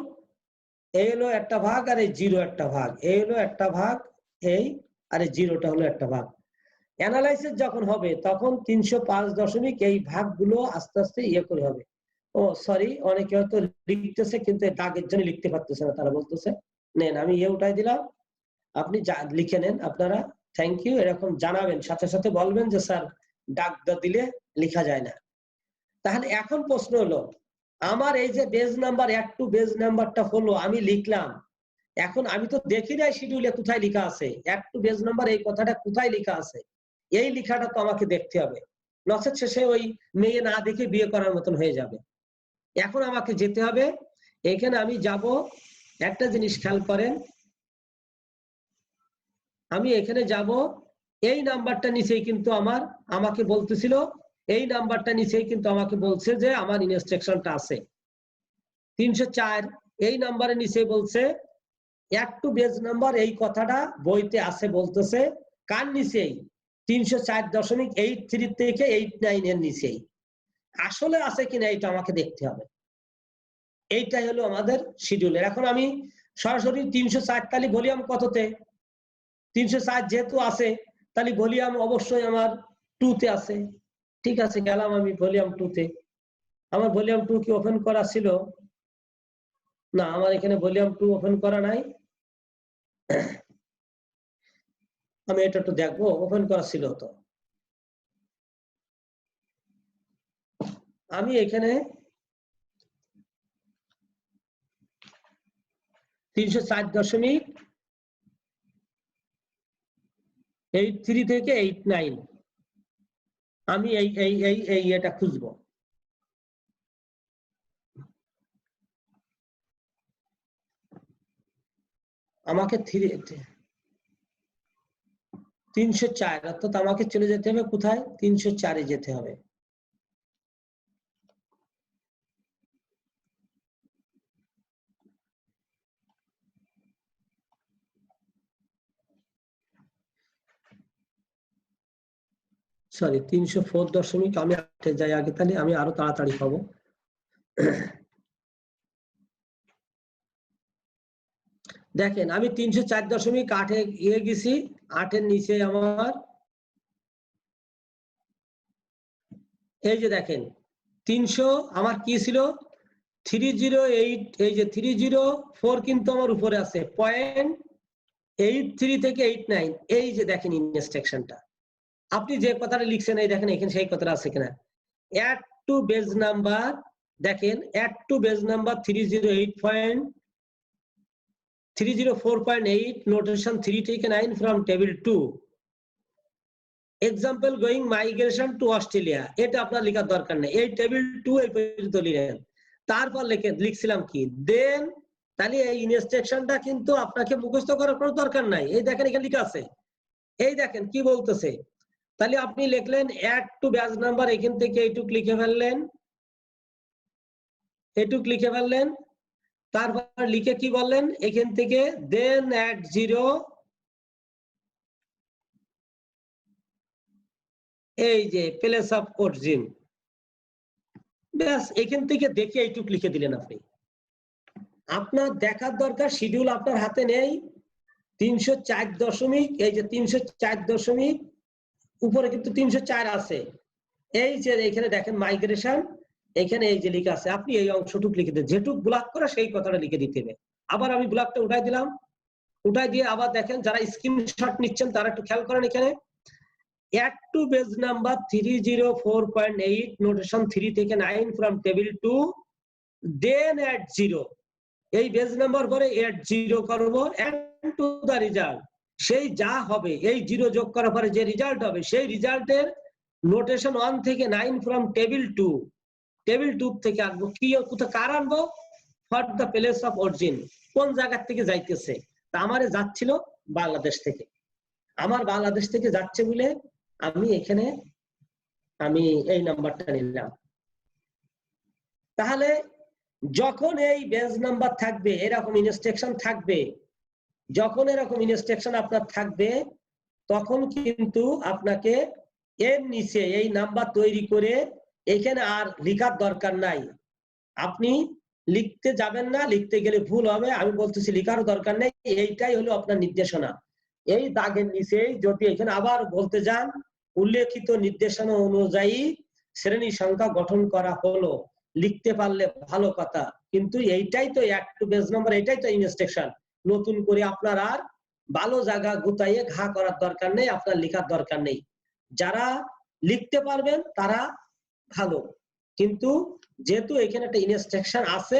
এই হলো একটা ভাগ, আর এই 0 একটা ভাগ, এই হলো একটা ভাগ, এই আর এই 0টা হলো একটা ভাগ। অ্যানালাইসিস যখন হবে তখন 305 এই ভাগগুলো আস্তে আস্তে ইয়ে করে হবে। ও সরি, অনেকে হয়তো লিখতেছে কিন্তু দাগের জন্য লিখতে পারতেছে না, তারা বলতেছে নেন আমি ইয়ে উঠাই দিলাম, আপনি লিখে নেন আপনারা, থ্যাংক ইউ। এরকম জানাবেন, সাথে সাথে বলবেন যে স্যার দাগ দিলে লেখা যায় না। তাহলে এখন প্রশ্ন হলো, আমার এই যে base number add to base নাম্বারটা হলো আমি লিখলাম, এখন আমি তো দেখি নাই শিডিউলে কোথায় লেখা আছে অ্যাড টু বেজ নাম্বার, এই কথাটা কোথায় লেখা আছে, এই লেখাটা তো আমাকে দেখতে হবে, নচেত শেষে ওই মেয়ে না দেখে বিয়ে করার মতন হয়ে যাবে। এখন আমাকে যেতে হবে, এখানে আমি যাব, একটা জিনিস খেয়াল করেন, আমি এখানে যাব, এই নাম্বারটা নিচেই কিন্তু আমাকে বলতেছিল, এই নাম্বারটা নিচেই কিন্তু আমাকে বলছে যে আমার ইনস্ট্রাকশনটা আছে। 304 এই নাম্বারের নিচে বলছে অ্যাড টু বেজ নাম্বার, এই কথাটা বইতে আছে বলতেছে কার নিচেই 304.83 থেকে 89 এর নিচেই। আসলে আছে কিনা এটা আমাকে দেখতে হবে। এইটাই হলো আমাদের শিডিউলের। এখন আমি সরাসরি 304 তাহলে ভলিউম কততে? 304 যেহেতু আছে তাহলে ভলিউম অবশ্যই আমার 2 তে আছে। ঠিক আছে, গেলাম আমি ভলিউম 2 তে। আমার ভলিউম 2 কি ওপেন করা ছিল? না, আমার এখানে ভলিউম 2 ওপেন করা নাই। আমি এটা একটু দেখবো, ওপেন করা ছিল তো। আমি এখানে 304.83 থেকে 89 আমি এই এটা খুঁজবো। আমাকে 304 অর্থাৎ আমাকে চলে যেতে হবে কোথায়? 304 এ যেতে হবে। সরি 304. আমি 8 যাই আগে, তাহলে আমি আরো তাড়াতাড়ি পাবো। দেখেন আমি 304.8 এ গেছি। 8 এর নিচে আমার এই যে দেখেন 300 আমার কি ছিল 308, এই যে 304 কিন্তু আমার উপরে আছে 0.83 থেকে 89। এই যে দেখেন ইনস্ট্রাকশনটা আপনি যে কথাটা লিখছেন, এই দেখেন এখানে সেই কথাটা আছে কিনা। অ্যাড টু বেজ নাম্বার, দেখেন add to base number 304.8 notation 3 থেকে 9 from table 2 example going migration to Australia. এটা আপনার লেখার দরকার নেই, এই টেবিল 2 এই পর্যন্ত লিখেন। তারপর লিখছিলাম কি দেন, তাহলে এই ইনস্ট্রাকশনটা কিন্তু আপনাকে মুখস্থ করার কোনো দরকার নাই। এই দেখেন এখানে লেখা আছে, এই দেখেন কি বলতেছে। তাহলে আপনি লিখলেন অ্যাড টু ব্যাচ নাম্বার, এখান থেকে এইটুক লিখে ফেললেন, এইটুক লিখে ফেললেন। তারপর লিখে কি বললেন এখান থেকে দেন অ্যাড 0, এই যে প্লেস অফ অরিজিন। ব্যাস এখান থেকে দেখে এইটুক লিখে দিলেন আপনি। আপনার দেখার দরকার শিডিউল আপনার হাতে নেই। 304 এই যে 304 উপরে কিন্তু 304 আছে। এই যে এখানে দেখেন মাইগ্রেশন, এখানে এই যে লেখা আছে, আপনি এই অংশটুক লিখে দেন, যেটুক ব্লক করে সেই কথাটা লিখে দিতে হবে। আবার আমি ব্লকটা উঠাই দিলাম, উঠাই দিয়ে আবার দেখেন যারা স্ক্রিনশট নিচ্ছেন তারা একটু খেয়াল করেন। এখানে add to base number 304.8 notation 3 থেকে 9 ফ্রম টেবিল 2 দেন অ্যাড 0, এই বেজ নাম্বার পরে অ্যাড 0 করব এন্ড টু দা রেজাল্ট। সেই যা হবে এই 0 যোগ করার পরে যে রেজাল্ট হবে সেই রেজাল্টের নোটেশন 1 থেকে 9 ফ্রম টেবিল 2, টেবিল 2 থেকে আনবো কি কোথা কার আনবো for the place of origin, কোন জায়গা থেকে যাইতেছে। তা আমারে যাচ্ছিল বাংলাদেশ থেকে, আমার বাংলাদেশ থেকে যাচ্ছে বলে আমি এখানে আমি এই নাম্বারটা নিলাম। তাহলে যখন এই বেজ নাম্বার থাকবে, এরকম ইনস্ট্রাকশন থাকবে, যখন এরকম ইনস্ট্রাকশন আপনার থাকবে তখন কিন্তু আপনাকে এর নিচে এই নাম্বার তৈরি করে এখানে আর লেখার দরকার নাই। আপনি লিখতে যাবেন না, লিখতে গেলে ভুল হবে। আমি বলতেছি লেখারও দরকার নেই, এইটাই হলো আপনার নির্দেশনা। এই দাগের নিচে যদি এখানে আবার বলতে যান উল্লেখিত নির্দেশনা অনুযায়ী শ্রেণী সংখ্যা গঠন করা হলো, লিখতে পারলে ভালো কথা, কিন্তু এইটাই তো অ্যাড টু বেজ নাম্বার, এটাই তো ইনস্ট্রাকশন। নতুন করে আপনার আর ভালো জায়গা গুতাইয়ে ঘা করার দরকার নেই, আপনার লেখার দরকার নেই। যারা লিখতে পারবেন তারা ভালো, কিন্তু যেহেতু এখানে একটা ইনস্ট্রাকশন আছে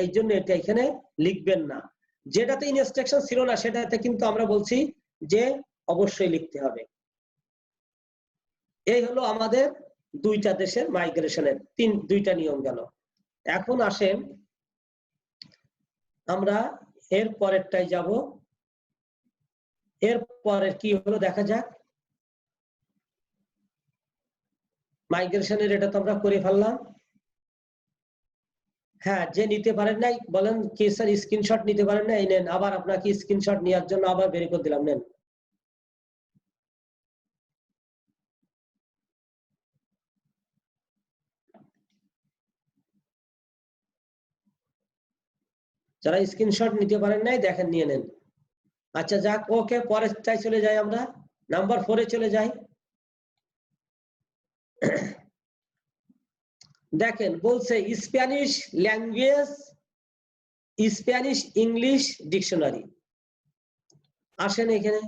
এই জন্য এটা এখানে লিখবেন না। যেটাতে ইনস্ট্রাকশন ছিল না সেটাতে কিন্তু আমরা বলছি যে অবশ্যই লিখতে হবে। এই হলো আমাদের দুইটা দেশের মাইগ্রেশনের দুইটা নিয়ম গেল। এখন আসেন আমরা এর পরেরটাই যাব। এর পরের কি হলো দেখা যাক। মাইগ্রেশনের এটা তো আমরা করে ফেললাম। হ্যাঁ, যে নিতে পারেন নাই বলেন কি স্যার স্ক্রিনশট নিতে পারেন না, এই নেন, আবার আপনাকে স্ক্রিনশট নেওয়ার জন্য আবার বের করে দিলাম, নেন। যারা স্ক্রিনশট নিতে পারেন নাই দেখেন, নিয়ে নেন। আচ্ছা যাক, ওকে, পরেরটায় চলে যাই আমরা, নাম্বার 4-এ চলে যাই। দেখেন বলছে Spanish language, Spanish English dictionary. আসেন এখানে,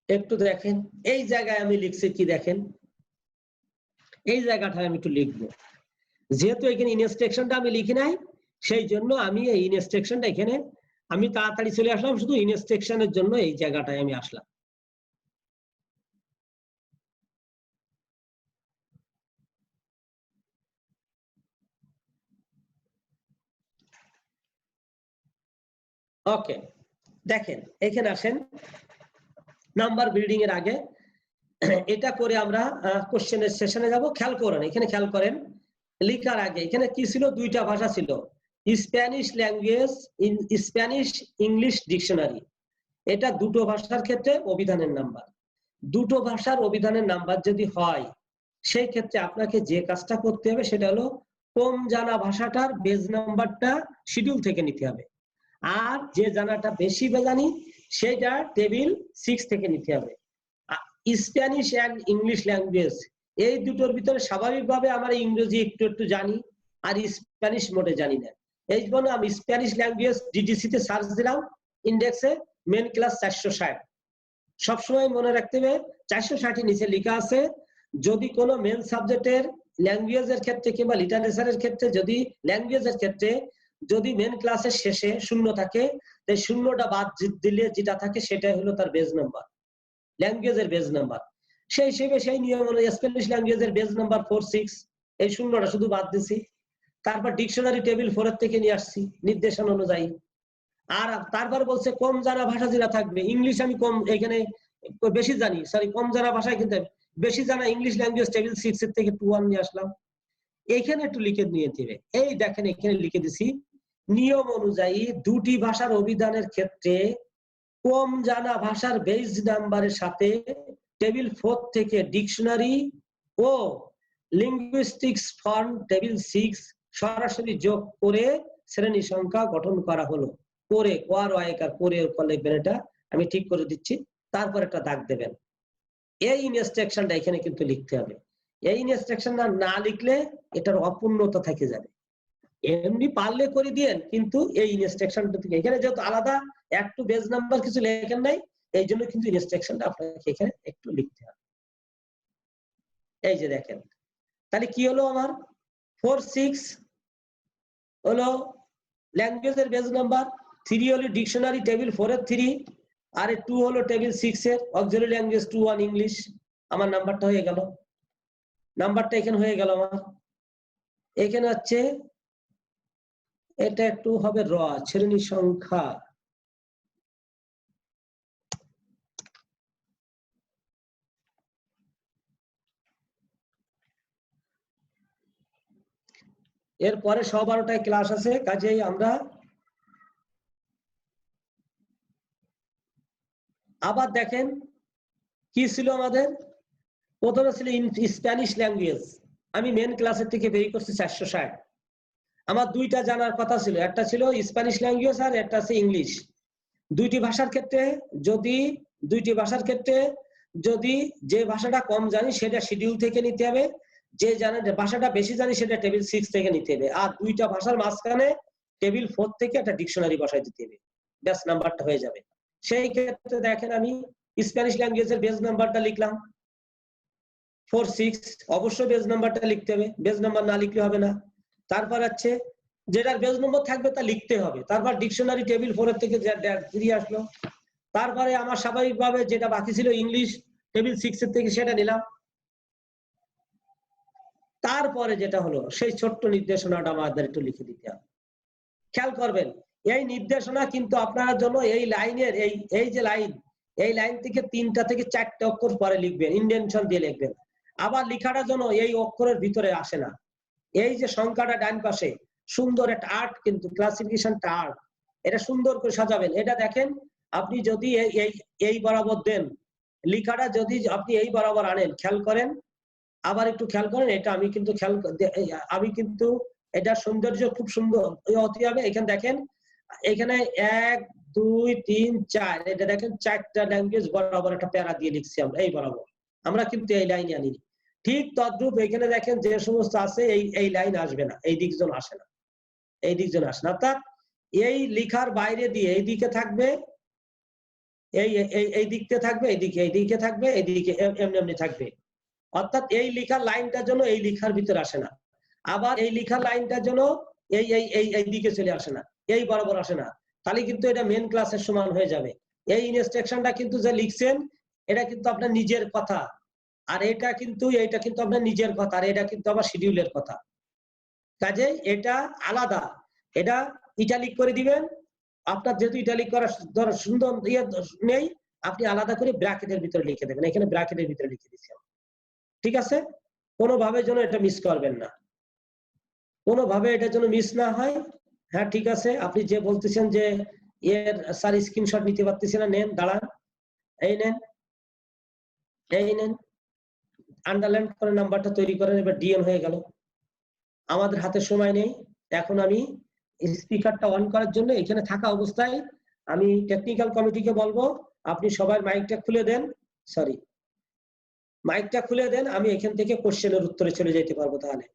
একটু দেখেন এই জায়গায় আমি লিখছি কি, দেখেন এই জায়গাটায় আমি একটু লিখবো, যেহেতু এখানে ইনস্ট্রাকশনটা আমি লিখি নাই, সেই জন্য আমি এই ইনস্ট্রাকশনটা এখানে আমি তাড়াতাড়ি চলে আসলাম, শুধু ইনস্ট্রাকশনের জন্য এই জায়গাটায় আমি আসলাম। ওকে, দেখেন এখানে আসেন, নাম্বার বিল্ডিং এর আগে এটা করে আমরা কোশ্চেনের সেশনে যাব। খেয়াল করেন, এখানে খেয়াল করেন, লেখার আগে এখানে কি ছিল, দুইটা ভাষা ছিল, Spanish language, Spanish English dictionary. এটা দুটো ভাষার ক্ষেত্রে অভিধানের নাম্বার। দুটো ভাষার অভিধানের নাম্বার যদি হয়, সেই ক্ষেত্রে আপনাকে যে কাজটা করতে হবে সেটা হলো কম জানা ভাষাটার বেজ নাম্বারটা শিডিউল থেকে নিতে হবে, আর যে জানাটা বেশি জানি সেটা টেবিল 6 থেকে নিতে হবে। স্প্যানিশ এন্ড ইংলিশ ল্যাঙ্গুয়েজ এই দুটোর ভিতরে স্বাভাবিকভাবে আমরা ইংরেজি একটু একটু জানি, আর স্প্যানিশ মোটে জানি না। এই জন্য আমি স্প্যানিশ ল্যাঙ্গুয়েজ ডিডিসি তে সার্চ দিলাম, ইন্ডেক্সে মেন ক্লাস 460। সবসময় মনে রাখতে হবে 460 নিচে লেখা আছে, যদি কোনো মেন সাবজেক্টের ল্যাঙ্গুয়েজের ক্ষেত্রে কিংবা লিটারেচারের ক্ষেত্রে, যদি ল্যাঙ্গুয়েজের ক্ষেত্রে যদি মেন ক্লাসের শেষে শূন্য থাকে, তাই শূন্যটা বাদ দিলে যেটা থাকে সেটাই হলো তার বেজ নাম্বার, ল্যাঙ্গুয়েজের বেজ নাম্বার। সেই হিসেবে সেই নিয়ম অনুযায়ী স্প্যানিশ ল্যাঙ্গুয়েজের বেজ নাম্বার 46, এই শূন্যটা শুধু বাদ দিছি। তারপর ডিকশনারি টেবিল 4 থেকে নিয়ে আসছি নির্দেশন অনুযায়ী। আর তারপর বলছে কম জানা ভাষা যেটা থাকবে, ইংলিশ আমি কম এখানে বেশি জানি, সরি কম জানা ভাষায় কিন্তু বেশি জানা ইংলিশ ল্যাঙ্গুয়েজ টেবিল 6 এর থেকে 21 নিয়ে আসলাম। এখানে একটু লিখে নিয়ে দিবে, এই দেখেন এখানে লিখে দিছি, নিয়ম অনুযায়ী দুটি ভাষার অভিধানের ক্ষেত্রে কম জানা ভাষার বেজ নাম্বারের সাথে টেবিল 4 থেকে ডিকশনারি ও লিঙ্গুইস্টিক্স ফর্ম টেবিল 6 সরাসরি যোগ করে শ্রেণী সংখ্যা গঠন করা হলো। করে করে লিখবেন, এটা আমি ঠিক করে দিচ্ছি, তারপর একটা দাগ দেবেন। এই ইনস্ট্রাকশনটা এখানে কিন্তু লিখতে হবে, এই ইনস্ট্রাকশনটা না লিখলে এটার অপূর্ণতা থেকে যাবে। এমনি পারলে করে দিয়েন, কিন্তু এই ইনস্ট্রাকশনটা থেকে এখানে যেহেতু আলাদা একটু বেজ নাম্বার কিছু লেখেন নাই, এই জন্য কিন্তু ইনস্ট্রাকশনটা আপনাকে এখানে একটু লিখতে হবে। এই যে দেখেন, তাহলে কি হলো, আমার 4-6 হলো ল্যাঙ্গুয়েজের বেজ নাম্বার, 3 হলো ডিকশনারি টেবিল 4 এর 3, আর 2 হলো টেবিল 6 এর অক্সিলারি ল্যাঙ্গুয়েজ 21 ইংলিশ। আমার নাম্বারটা হয়ে গেল, নাম্বারটা এখানে হয়ে গেল আমার। এখানে হচ্ছে এটা একটু হবে শ্রেণী সংখ্যা, এরপরে 12টায় ক্লাস আছে, কাজেই আমরা আবার দেখেন কি ছিল আমাদের, প্রথমে ছিল স্প্যানিশ ল্যাঙ্গুয়েজ, আমি মেন ক্লাসের থেকে বের করছি 460। আমার দুইটা জানার কথা ছিল, একটা ছিল স্প্যানিশ ল্যাঙ্গুয়েজ আর একটা আছে ইংলিশ। দুইটি ভাষার ক্ষেত্রে যদি যে ভাষাটা কম জানি সেটা শিডিউল থেকে নিতে হবে, যে ভাষাটা বেশি জানি সেটা টেবিল 6 থেকে নিতে হবে, আর দুইটা ভাষার মাঝখানে টেবিল 4 থেকে একটা ডিকশনারি বসাই দিতে হবে, ব্যাস নাম্বারটা হয়ে যাবে। সেই ক্ষেত্রে দেখেন আমি স্প্যানিশ ল্যাঙ্গুয়েজের বেজ নাম্বারটা লিখলাম 4-6, অবশ্যই বেজ নাম্বারটা লিখতে হবে, বেজ নাম্বার না লিখলে হবে না। তারপর আছে যেটার বেজ নম্বর থাকবে তা লিখতে হবে, তারপর ডিকশনারি টেবিল 4 এর থেকে 3 আসলো। তারপরে আমার স্বাভাবিকভাবে যেটা বাকি ছিল ইংলিশ টেবিল 6 এর থেকে সেটা নিলাম। তারপরে যেটা হলো সেই ছোট্ট নির্দেশনাটা আমাদের একটু লিখে দিতে হবে। খেয়াল করবেন এই নির্দেশনা কিন্তু আপনার জন্য এই লাইনের এই যে লাইন, এই লাইন থেকে 3টা থেকে 4টে অক্ষর পরে লিখবেন, ইন্ডেনশন দিয়ে লিখবেন। আবার লেখাটা যেন এই অক্ষরের ভিতরে আসে না। এই যে সংখ্যাটা ডান পাশে সুন্দর একটা আর্ট, কিন্তু ক্লাসিফিকেশনটা আর্ট, এটা সুন্দর করে সাজাবেন। এটা দেখেন আপনি যদি এই বরাবর দেন, লেখাটা যদি আপনি এই বরাবর আনেন, খেয়াল করেন, আবার একটু খেয়াল করেন, এটা আমি কিন্তু এটা সৌন্দর্য খুব সুন্দর হতে হবে। এখানে দেখেন, এখানে 1 2 3 4, এটা দেখেন 4টা ল্যাঙ্গুয়েজ বরাবর একটা প্যারা দিয়ে লিখছি আমরা এই বরাবর, আমরা কিন্তু এই লাইনে আনিনি। ঠিক তদ্রূপ এখানে দেখেন যে সমস্ত আছে এই লাইন আসবে না, এই দিকজন আসে না, এই দিকজন আসে না। অর্থাৎ এই লেখার বাইরে দিয়ে এই দিকে থাকবে, এই দিকে থাকবে, এইদিকে থাকবে, এইদিকে এমনি থাকবে। অর্থাৎ এই লেখার লাইনটার জন্য এই লেখার ভিতরে আসে না, আবার এই লেখার লাইনটার জন্য এই দিকে চলে আসে না, এই বরাবর আসে না। তাহলে কিন্তু এটা মেন ক্লাসের সমান হয়ে যাবে। এই ইনস্ট্রাকশনটা কিন্তু যে লিখছেন এটা কিন্তু আপনার নিজের কথা, আর এইটা কিন্তু আপনার নিজের কথা, আর এটা কিন্তু আবার শিডিউলের কথা। কাজে এটা আলাদা, এটা ইটালিক করে দিবেন। আপনার যেহেতু ইটালিক করার সুন্দর নেই, আপনি আলাদা করে ব্র্যাকেটের ভিতরে লিখে দেবেন। এখানে ব্র্যাকেটের ভিতরে লিখে দিচ্ছি, ঠিক আছে? কোনোভাবে যেন এটা মিস করবেন না, কোনোভাবে এটা যেন মিস না হয়। হ্যাঁ, ঠিক আছে। আপনি যে বলতেছেন যে এর স্যার স্ক্রিনশট নিতে পারতেছেন না, নেন, দাঁড়ান, এই নেন, আন্ডারলাইন করে নাম্বারটা তৈরি করেন। এবার ডিএন হয়ে গেল। আমাদের হাতে সময় নেই। এখন আমি স্পিকারটা অন করার জন্য এখানে থাকা অবস্থায় আমি টেকনিক্যাল কমিটিকে বলবো আপনি সবাই মাইকটা খুলে দেন, মাইকটা খুলে দেন। আমি এখান থেকে কোশ্চেনের উত্তরে চলে যেতে পারবো। তাহলে